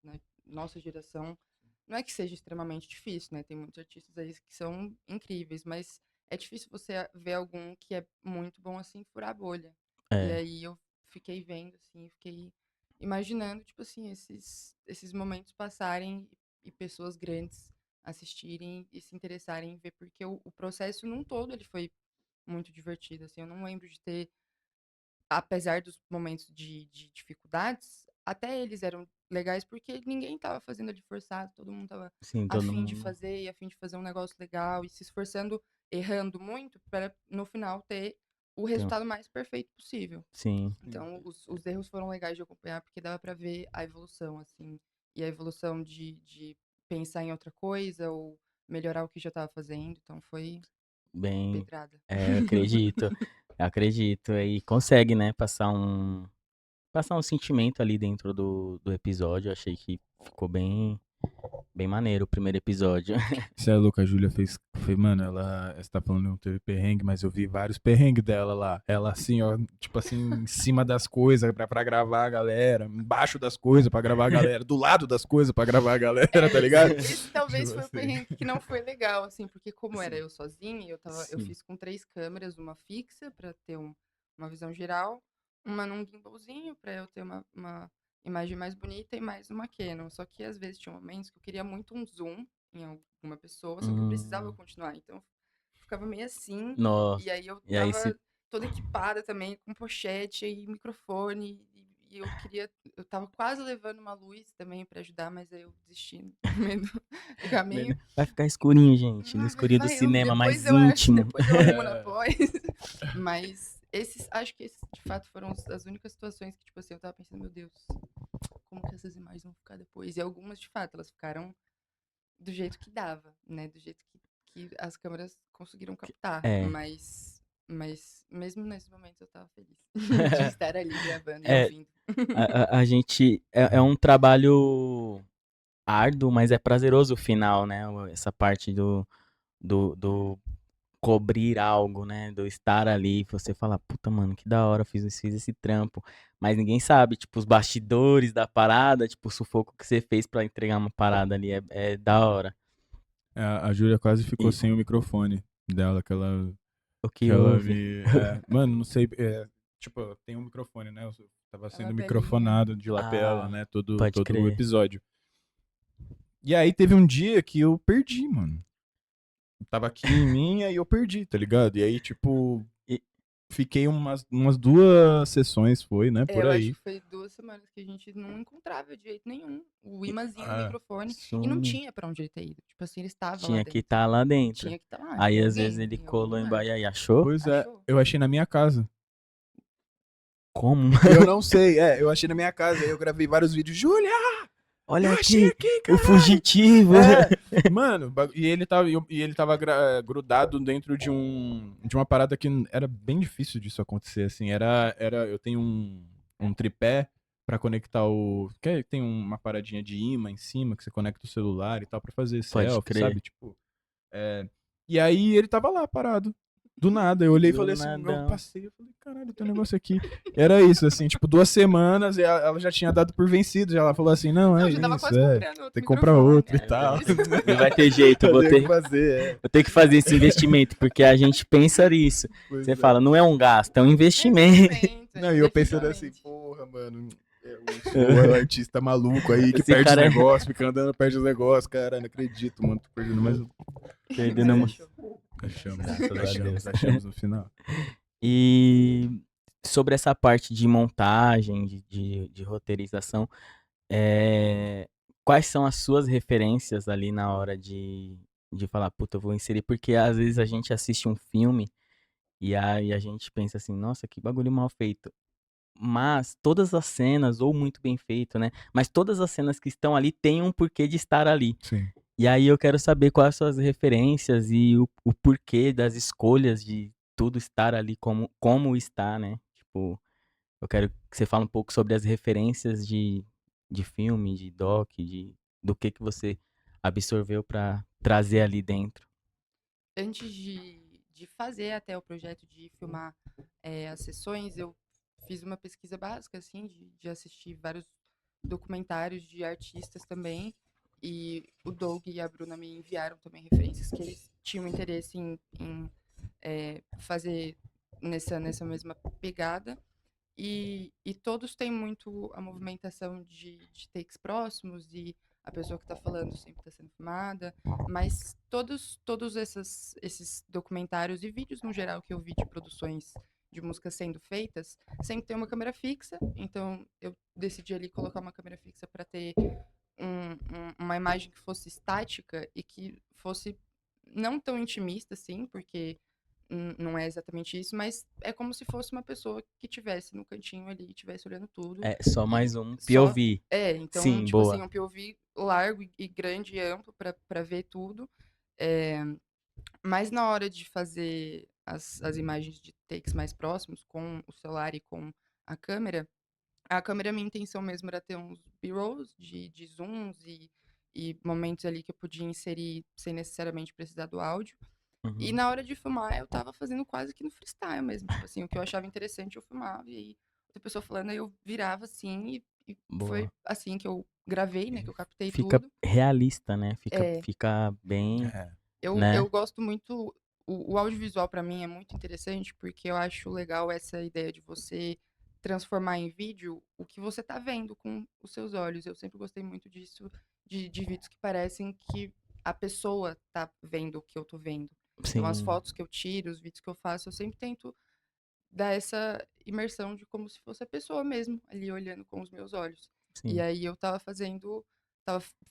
nossa geração, não é que seja extremamente difícil, né? Tem muitos artistas aí que são incríveis, mas é difícil você ver algum que é muito bom assim, furar a bolha. E É, aí eu fiquei vendo, assim, fiquei imaginando, tipo assim, esses momentos passarem e pessoas grandes assistirem e se interessarem em ver, porque o processo num todo ele foi muito divertido, assim, eu não lembro de ter, apesar dos momentos de dificuldades, até eles eram legais porque ninguém tava fazendo ali forçado, todo mundo tava sim, a todo fim de mundo. fazer e a fim de fazer um negócio legal e se esforçando, errando muito para no final ter o Tem- resultado mais perfeito possível. Sim, Então, os erros foram legais de acompanhar porque dava pra ver a evolução, assim, e a evolução de pensar em outra coisa ou melhorar o que já tava fazendo, então foi bem. pedrada. É, eu acredito. Eu acredito. E consegue, né, passar um sentimento ali dentro do episódio. Eu achei que ficou bem maneiro o primeiro episódio. Você é louca, a Júlia mano, você tá falando que não teve perrengue, mas eu vi vários perrengues dela lá. Ela assim, ó, tipo assim, em cima das coisas pra gravar a galera, embaixo das coisas pra gravar a galera, do lado das coisas pra gravar a galera, tá ligado? Esse talvez Tipo foi o assim. perrengue que não foi legal, assim, porque como era eu sozinha, eu Sim. fiz com 3 câmeras, uma fixa pra ter uma visão geral, uma num gimbalzinho pra eu ter uma imagem mais bonita e mais uma Canon. Só que às vezes tinha momentos que eu queria muito um zoom em alguma pessoa, só que eu precisava continuar. Então ficava meio assim, Nossa. e aí eu E aí se. tava toda equipada também, com pochete e microfone, e eu tava quase levando uma luz também pra ajudar, mas aí eu desisti no meio do caminho. Vai ficar escurinho, gente. No Ah, escurinho do vai, cinema, depois mais eu acho, íntimo. depois eu arrumo na pós. Mas acho que esses de fato foram as únicas situações que, tipo assim, eu tava pensando, meu Deus, como que essas imagens vão ficar depois? E algumas, de fato, elas ficaram do jeito que dava, né? Do jeito que as câmeras conseguiram captar. É. Mas mesmo nesses momentos eu tava feliz de estar ali gravando e É, ouvindo. a gente. É um trabalho árduo, mas é prazeroso o final, né? Essa parte do cobrir algo, né? Do estar ali, você fala, puta, mano, que da hora, fiz esse trampo. Mas ninguém sabe, tipo, os bastidores da parada, tipo, o sufoco que você fez pra entregar uma parada ali é da hora. A Júlia quase ficou E sem o microfone dela, o que que ela houve? me. Mano, não sei. Tipo, tem um microfone, né? Eu tava sendo lapelinha. microfonado de lapela, Ah, né? Todo pode o crer. episódio. E aí teve um dia que eu perdi, mano. Tava aqui em mim, aí eu perdi, tá ligado? E aí, tipo, E- fiquei umas 2 sessões, foi, né? Por Eu acho aí. que foi 2 semanas que a gente não encontrava de jeito nenhum o imãzinho do Ah, microfone. E não Sume. tinha pra onde ele ter ido. Tipo assim, ele estava lá Tinha que dentro. estar lá dentro. Tinha que estar lá. Aí em às vezes alguém, ele em algum colou em lugar. Bahia e achou? pois é, Achou? eu achei na minha casa. Como? Eu não sei, eu achei na minha casa. Aí eu gravei vários vídeos. Júlia, Olha eu achei aqui, aqui, o cara. fugitivo. Mano, e ele tava grudado dentro de uma parada que era bem difícil disso acontecer, assim. Eu tenho um tripé pra conectar o... Que tem uma paradinha de imã em cima que você conecta o celular e tal pra fazer Pode selfie, crer. sabe? Tipo, e aí ele tava lá parado. Do nada, eu olhei e Do falei assim, eu nadão. passei, eu falei, caralho, tem um negócio aqui. Era isso, assim, tipo, 2 semanas e ela já tinha dado por vencido, já ela falou assim, não, é Eu já tava isso, quase comprando outro tem que comprar microfone. outro e É tal. isso. Não vai ter jeito, eu vou Tem que ter, fazer, vou ter que fazer esse investimento, porque a gente pensa nisso. Pois Você é. fala, não é um gasto, é um É investimento. investimento, Não, e eu pensando assim, definitivamente. porra, mano, é o artista maluco aí que Esse perde os cara é- negócios, fica andando, perde os negócios, cara, não acredito, mano, tô perdendo mais um. Perdendo Mas uma- achou. Achamos, Deus. achamos no final. E sobre essa parte de montagem, de roteirização, é, quais são as suas referências ali na hora de falar, puta, eu vou inserir? Porque às vezes a gente assiste um filme e aí a gente pensa assim, nossa, que bagulho mal feito. Mas todas as cenas, ou muito bem feito, né? Mas todas as cenas que estão ali têm um porquê de estar ali. Sim. E aí eu quero saber quais são as suas referências e o porquê das escolhas de tudo estar ali como está, né? Tipo, eu quero que você fale um pouco sobre as referências de filme, de doc, do que você absorveu pra trazer ali dentro. Antes de fazer até o projeto de filmar as sessões, eu fiz uma pesquisa básica, assim, de assistir vários documentários de artistas também. E o Doug e a Bruna me enviaram também referências que eles tinham interesse em fazer nessa mesma pegada. E todos têm muito a movimentação de takes próximos e a pessoa que está falando sempre está sendo filmada, mas todos esses documentários e vídeos no geral que eu vi de produções de músicas sendo feitas, sempre tem uma câmera fixa, então eu decidi ali colocar uma câmera fixa para ter uma imagem que fosse estática e que fosse não tão intimista assim, porque não é exatamente isso, mas é como se fosse uma pessoa que tivesse no cantinho ali, estivesse olhando tudo. É só E mais um só. POV. Então, Sim, tipo assim, boa. um POV largo e grande e amplo para ver tudo. É, mas na hora de fazer as imagens de takes mais próximos, com o celular e com a câmera, minha intenção mesmo era ter uns B-rolls de zooms e momentos ali que eu podia inserir sem necessariamente precisar do áudio. E Uhum. na hora de filmar, eu tava fazendo quase que no freestyle mesmo. Tipo assim, o que eu achava interessante, eu filmava. E aí, outra pessoa falando, aí eu virava assim. E foi Boa. assim que eu gravei, né? Que eu captei Fica tudo. realista, né? Fica, É, fica bem, É. eu né? gosto muito. O audiovisual, pra mim, é muito interessante, porque eu acho legal essa ideia de você transformar em vídeo o que você tá vendo com os seus olhos. Eu sempre gostei muito disso, de vídeos que parecem que a pessoa tá vendo o que eu tô vendo. Então, as Sim, fotos que eu tiro, os vídeos que eu faço, eu sempre tento dar essa imersão de como se fosse a pessoa mesmo, ali olhando com os meus olhos. E sim. aí eu tava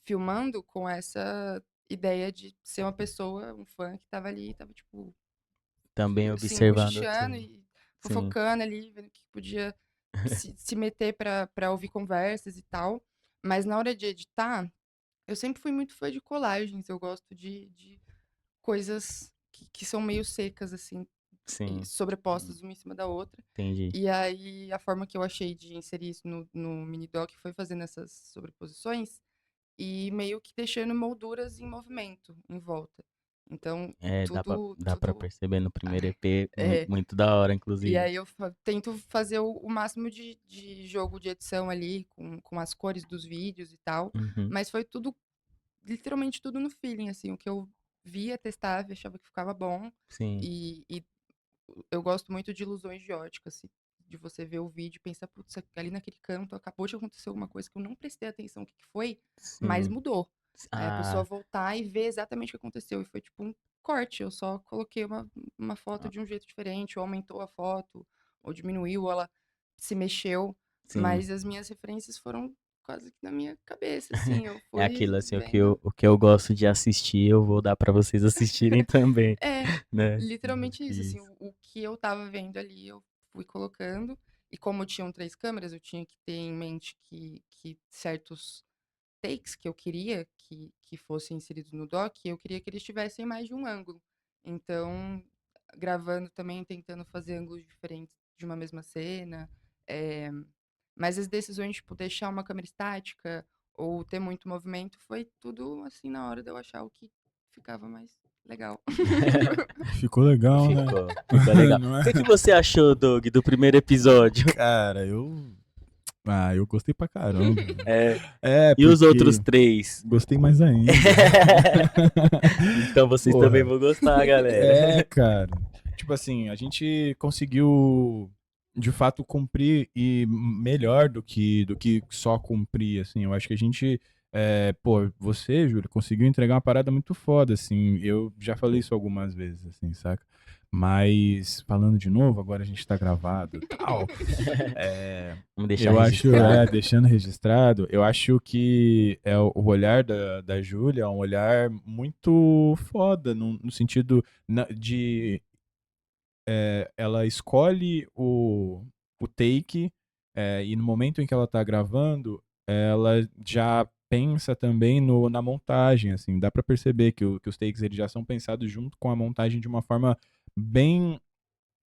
filmando com essa ideia de ser uma pessoa, um fã que tava ali, tava tipo, Também assim, observando cochichando tudo. e Sim. fofocando ali, vendo que podia se meter pra ouvir conversas e tal. Mas na hora de editar, eu sempre fui muito fã de colagens, eu gosto de coisas que são meio secas, assim, Sim. sobrepostas uma em cima da outra. Entendi. E aí, a forma que eu achei de inserir isso no mini-doc foi fazendo essas sobreposições e meio que deixando molduras em movimento em volta. Então, É, dá pra tudo. perceber no primeiro EP, É, muito da hora, e inclusive. aí eu tento fazer o máximo de jogo de edição ali, com as cores dos vídeos e tal. Uhum. Mas foi tudo, literalmente tudo no feeling, assim. O que eu via, testava e achava que ficava bom. Sim, E eu gosto muito de ilusões de ótica, assim, de você ver o vídeo e pensar, putz, ali naquele canto acabou de acontecer alguma coisa que eu não prestei atenção o que que foi, mas sim. mudou. Aí a pessoa Ah, voltar e ver exatamente o que aconteceu. E foi tipo um corte, eu só coloquei uma foto de um jeito diferente, ou aumentou a foto, ou diminuiu, ou ela se mexeu. sim. Mas as minhas referências foram quase que na minha cabeça, assim, eu É fui aquilo assim, o que vendo. eu gosto de assistir, eu vou dar pra vocês assistirem também, É, né? literalmente isso, assim, Isso. o que eu tava vendo ali, eu fui colocando, e como tinham 3 câmeras, eu tinha que ter em mente que certos takes que eu queria que fossem inseridos no doc, eu queria que eles tivessem mais de um ângulo. Então, gravando também, tentando fazer ângulos diferentes de uma mesma cena, Mas as decisões, tipo, deixar uma câmera estática ou ter muito movimento, foi tudo, assim, na hora de eu achar o que ficava mais legal. Ficou legal, né? Ficou legal. Não O é? que você achou, Doug, do primeiro episódio? Cara, eu gostei pra caramba. É, É, e os outros porque 3? gostei mais ainda. Então vocês Porra. também vão gostar, galera. É, cara. Tipo assim, a gente conseguiu de fato cumprir e melhor do que só cumprir, assim. Eu acho que a gente, você, Júlio, conseguiu entregar uma parada muito foda, assim. Eu já falei isso algumas vezes, assim, saca? Mas falando de novo, agora a gente tá gravado e tal. Vamos deixar Eu acho, registrado. deixando registrado, eu acho que o olhar da Júlia é um olhar muito foda, no sentido de ela escolhe o take, e no momento em que ela tá gravando, ela já pensa também na montagem, assim, dá pra perceber que os takes eles já são pensados junto com a montagem de uma forma bem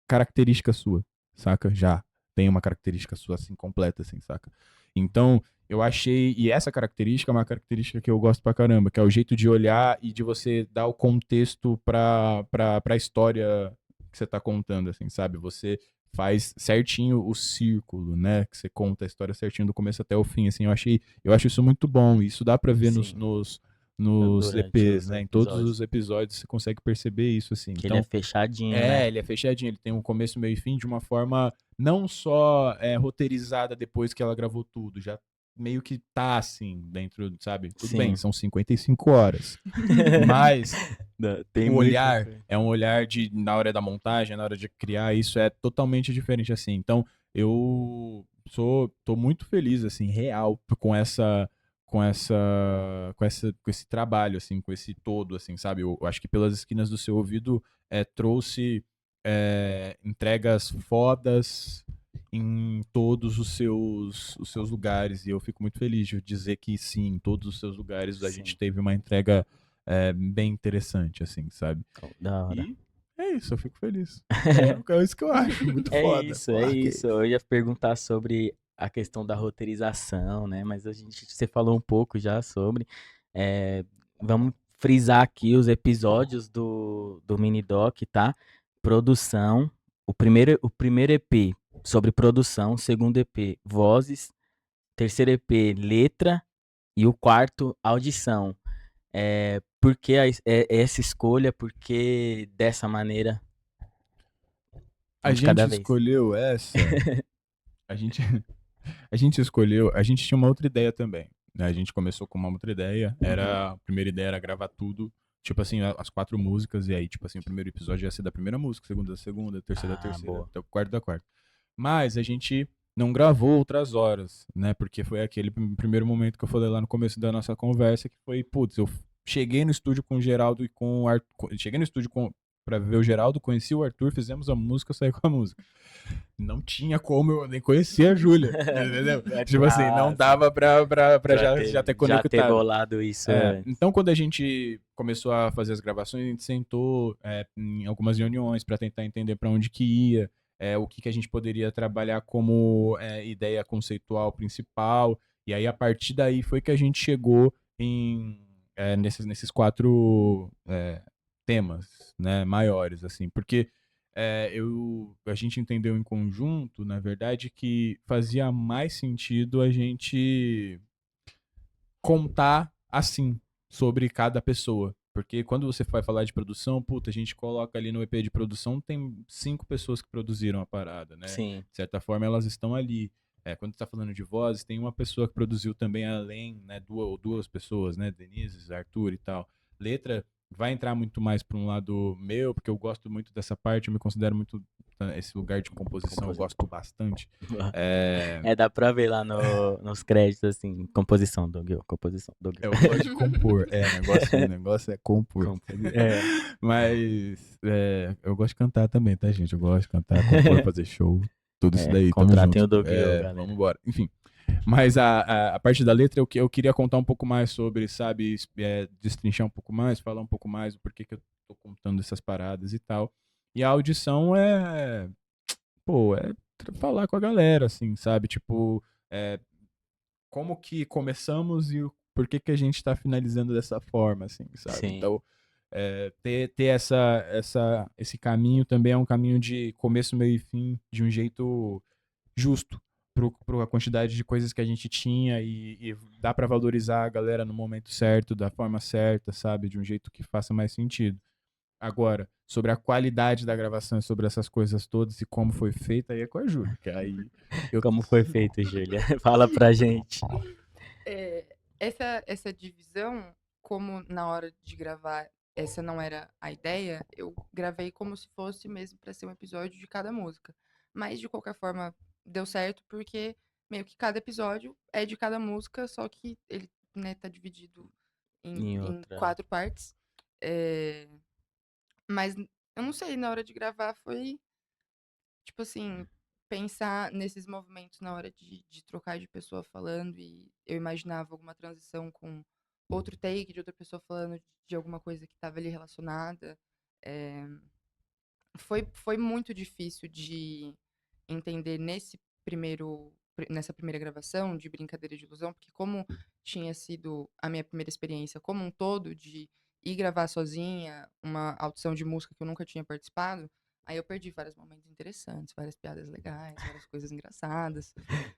característica sua, saca? Já tem uma característica sua, assim, completa, assim, saca? Então, eu achei, e essa característica é uma característica que eu gosto pra caramba, que é o jeito de olhar e de você dar o contexto pra história que você tá contando, assim, sabe? Você faz certinho o círculo, né? Que você conta a história certinho do começo até o fim, assim, eu acho isso muito bom, e isso dá pra ver Sim. nos Durante EPs, os né? Em todos episódios. os episódios você consegue perceber isso, assim. Que ele é Então, fechadinho, né? ele é fechadinho, ele tem um começo, meio e fim de uma forma não só roteirizada depois que ela gravou tudo, já meio que tá assim dentro, sabe? Tudo bem, Sim. são 55 horas. Mas Tem o muita olhar coisa. é um olhar de na hora da montagem, na hora de criar, isso é totalmente diferente assim. Então, eu tô muito feliz assim, real com esse trabalho assim, com esse todo assim, sabe? Eu acho que pelas esquinas do seu ouvido trouxe entregas fodas em todos os seus lugares, e eu fico muito feliz de dizer que sim, em todos os seus lugares a Sim. gente teve uma entrega bem interessante, assim, sabe? Da hora. E é isso, eu fico feliz. É isso que eu acho, muito É foda. isso, Porra, é que isso. Eu ia perguntar sobre a questão da roteirização, né? Mas você falou um pouco já sobre. É, vamos frisar aqui os episódios do Mini Doc, tá? Produção. O primeiro EP sobre produção, o segundo EP, vozes, terceiro EP, letra e o quarto, audição. Por que essa escolha? Por que dessa maneira? a Um de cada gente vez. escolheu essa. A gente, a gente escolheu. A gente tinha uma outra ideia também, né? A gente começou com uma outra ideia. A primeira ideia era gravar tudo. Tipo assim, as 4 músicas, e aí, tipo assim, o primeiro episódio ia ser da primeira música, segunda da segunda, terceira da terceira, Boa. até o quarto da quarta. Mas a gente não gravou outras horas, né? Porque foi aquele primeiro momento que eu falei lá no começo da nossa conversa, que foi, putz, eu cheguei no estúdio com o Geraldo e com o Arthur. Cheguei no estúdio pra ver o Geraldo, conheci o Arthur, fizemos a música, eu saí com a música. Não tinha como eu nem conhecer a Júlia, entendeu? Tipo assim, não dava pra já ter conectado. Já ter bolado isso antes. Então, quando a gente começou a fazer as gravações, a gente sentou em algumas reuniões para tentar entender para onde que ia, o que a gente poderia trabalhar como ideia conceitual principal. E aí, a partir daí, foi que a gente chegou nesses 4 temas, né, maiores, assim. Porque a gente entendeu em conjunto, na verdade, que fazia mais sentido a gente contar assim sobre cada pessoa. Porque quando você vai falar de produção, puta, a gente coloca ali no EP de produção, tem 5 pessoas que produziram a parada, né? Sim. De certa forma, elas estão ali. Quando tá falando de vozes, tem uma pessoa que produziu também além, né? Duas pessoas, né? Denise, Arthur e tal. Letra vai entrar muito mais para um lado meu, porque eu gosto muito dessa parte, eu me considero muito esse lugar de composição, eu gosto bastante. Dá pra ver lá nos créditos, assim, composição, Doug. Composição, Doug. Eu gosto de compor. O negócio é compor. Mas eu gosto de cantar também, tá, gente? Eu gosto de cantar, compor, fazer show. Tudo isso daí. Contratem o Doug, galera. Vamos embora. Enfim. Mas a parte da letra, eu queria contar um pouco mais sobre, sabe? Destrinchar um pouco mais, falar um pouco mais do porquê que eu tô contando essas paradas e tal. E a audição falar com a galera, assim, sabe? Tipo, como que começamos e por que a gente tá finalizando dessa forma, assim, sabe? Sim. Então, ter esse caminho também é um caminho de começo, meio e fim, de um jeito justo a quantidade de coisas que a gente tinha e dá pra valorizar a galera no momento certo, da forma certa, sabe? De um jeito que faça mais sentido. Agora, sobre a qualidade da gravação e sobre essas coisas todas e como foi feita, aí é com a Júlia, que aí eu... Como foi feito, Júlia? Fala pra gente. Essa divisão, como na hora de gravar essa não era a ideia, eu gravei como se fosse mesmo para ser um episódio de cada música. Mas de qualquer forma deu certo porque meio que cada episódio é de cada música, só que ele, né, tá dividido Em em outra. 4 partes. É, mas eu não sei, na hora de gravar foi tipo assim, pensar nesses movimentos na hora de trocar de pessoa falando e eu imaginava alguma transição com outro take de outra pessoa falando de alguma coisa que estava ali relacionada. É, foi muito difícil de entender nessa primeira gravação de Brincadeira de Ilusão, porque como tinha sido a minha primeira experiência como um todo de ir gravar sozinha uma audição de música que eu nunca tinha participado, aí eu perdi vários momentos interessantes, várias piadas legais, várias coisas engraçadas.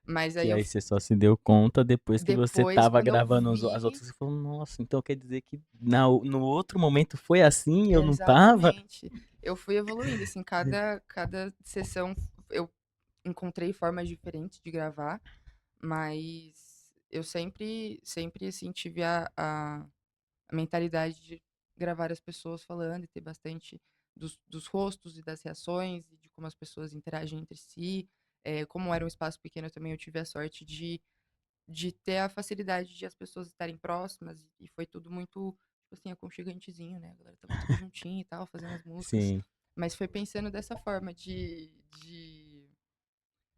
Mas aí Que eu aí você só se deu conta depois que você depois, tava quando eu gravando as vi, outras, você falou, nossa, então quer dizer que no outro momento foi assim, eu não tava? exatamente, eu fui evoluindo, assim, cada sessão eu encontrei formas diferentes de gravar, mas eu sempre assim, tive a mentalidade de gravar as pessoas falando e ter bastante dos rostos e das reações e de como as pessoas interagem entre si. Como era um espaço pequeno também, eu tive a sorte de ter a facilidade de as pessoas estarem próximas e foi tudo muito, tipo assim, aconchegantezinho, né? A galera tava tudo juntinho e tal, fazendo as músicas. Sim. Mas foi pensando dessa forma de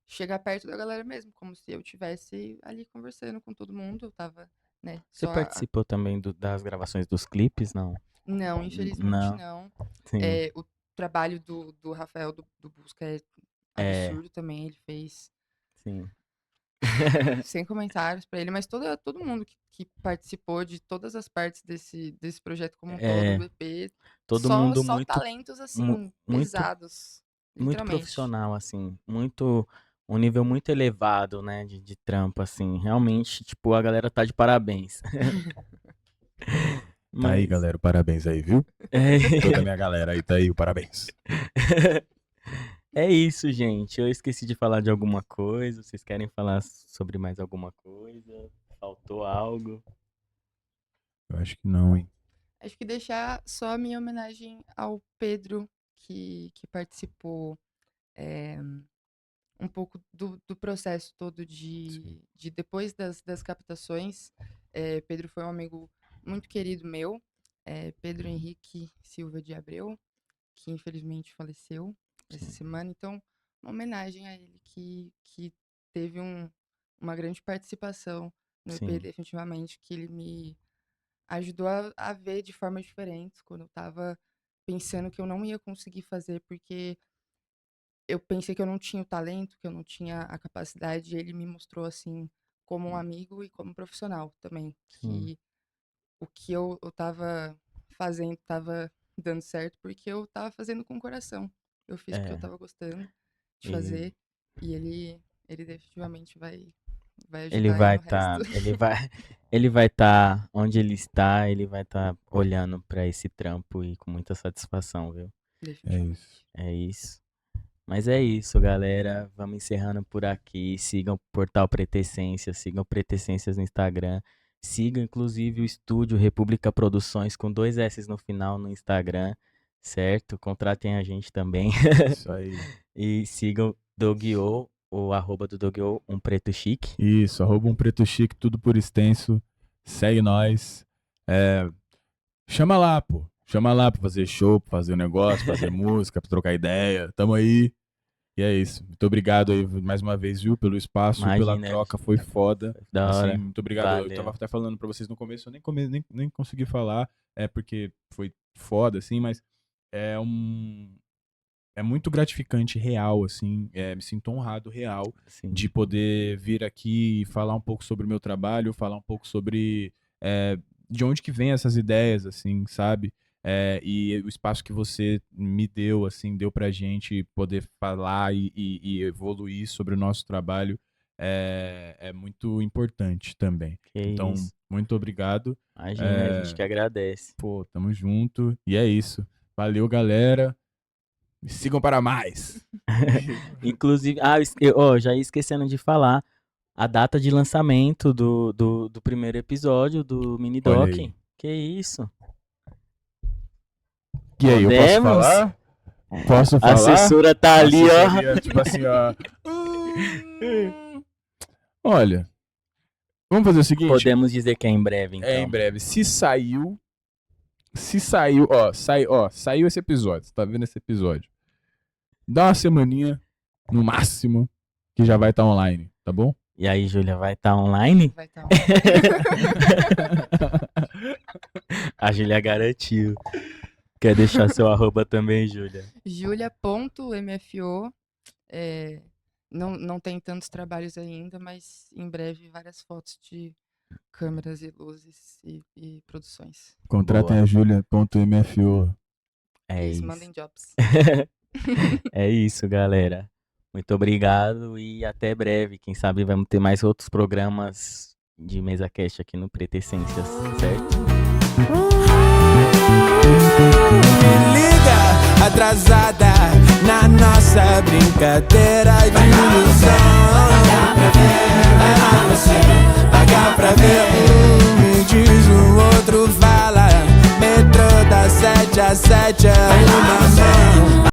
chegar perto da galera mesmo, como se eu tivesse ali conversando com todo mundo. Eu tava, né, Você só participou também das gravações dos clipes, não? Não, infelizmente Não, não. sim. O trabalho do Rafael do Busca é É, absurdo também, ele fez sim. sem comentários pra ele, mas todo mundo que participou de todas as partes desse projeto como um todo, É, do EP, todo só mundo só muito, talentos, assim, muito, pesados, muito literalmente. profissional, assim, um nível muito elevado, né, de trampo, assim, realmente, tipo, a galera tá de parabéns. Tá aí, Mas, galera, parabéns aí, viu? é, Toda a minha galera aí tá aí, o parabéns. é isso, gente. Eu esqueci de falar de alguma coisa. Vocês querem falar sobre mais alguma coisa? Faltou algo? Eu acho que não, hein? Acho que deixar só a minha homenagem ao Pedro, que participou um pouco do processo todo Sim. de depois das captações. Pedro foi um amigo muito querido meu, Pedro Henrique Silva de Abreu, que infelizmente faleceu essa Sim, semana. Então, uma homenagem a ele que teve uma grande participação no EP, sim, definitivamente, que ele me ajudou a ver de formas diferentes quando eu estava pensando que eu não ia conseguir fazer, porque eu pensei que eu não tinha o talento, que eu não tinha a capacidade, e ele me mostrou, assim, como um amigo e como profissional também, sim. que o que eu estava fazendo estava dando certo, porque eu estava fazendo com o coração. Eu fiz porque eu É, estava gostando de e fazer, e ele definitivamente vai ele ajudar aí vai no resto. estar, ele vai estar onde ele está, ele vai estar olhando pra esse trampo e com muita satisfação, viu? É isso. Definitivamente. É isso. Mas é isso, galera. Vamos encerrando por aqui. Sigam o Portal Pretessência, sigam Pretessências no Instagram. Sigam, inclusive, o estúdio República Produções com 2 S no final no Instagram, certo? Contratem a gente também. Isso aí. E sigam Doguio, o arroba do Doguio, um preto chique. Isso, arroba um preto chique, tudo por extenso. Segue nós. É, chama lá, pô. Chama lá pra fazer show, pra fazer um negócio, fazer música, pra trocar ideia. Tamo aí. E é isso. Muito obrigado aí mais uma vez, viu, pelo espaço, pela Imagina, troca, foi foda. da Assim, hora. muito obrigado. Eu tava Valeu. até falando pra vocês no começo, eu nem consegui falar, porque foi foda, assim, mas é é muito gratificante, real, assim. Me sinto honrado, real, Sim. de poder vir aqui e falar um pouco sobre o meu trabalho, falar um pouco sobre de onde que vem essas ideias, assim, sabe? E o espaço que você me deu, assim, deu pra gente poder falar e evoluir sobre o nosso trabalho é muito importante também. Que Então, isso. muito obrigado. Imagina, a gente que agradece. Pô, tamo junto. E é isso. Valeu, galera. Me sigam para mais. Inclusive, já ia esquecendo de falar a data de lançamento do primeiro episódio do Mini Olha Doc. aí. Que isso? E aí, eu posso Podemos? falar? Posso A falar? assessora tá ali, ó. Assessoria, tipo assim, ó. Olha, vamos fazer o seguinte. Podemos dizer que é em breve, então. É em breve. Se saiu, saiu esse episódio. Você tá vendo esse episódio? Dá uma semaninha, no máximo, que já vai estar online, tá bom? E aí, Júlia, vai estar online? Vai estar. A Júlia garantiu. Quer deixar seu arroba também, Júlia? Julia.mfo. Não tem tantos trabalhos ainda, mas em breve várias fotos de câmeras e luzes e produções. Contratem Boa. a Julia.mfo. É Eles isso. mandem jobs. É isso, galera. Muito obrigado e até breve. Quem sabe vamos ter mais outros programas de mesa cast aqui no Preta Essências, certo? Me liga, atrasada, na nossa brincadeira de ilusão. Pagar pra ver, me diz o outro fala. Metrô da 7 às 7 é uma mão.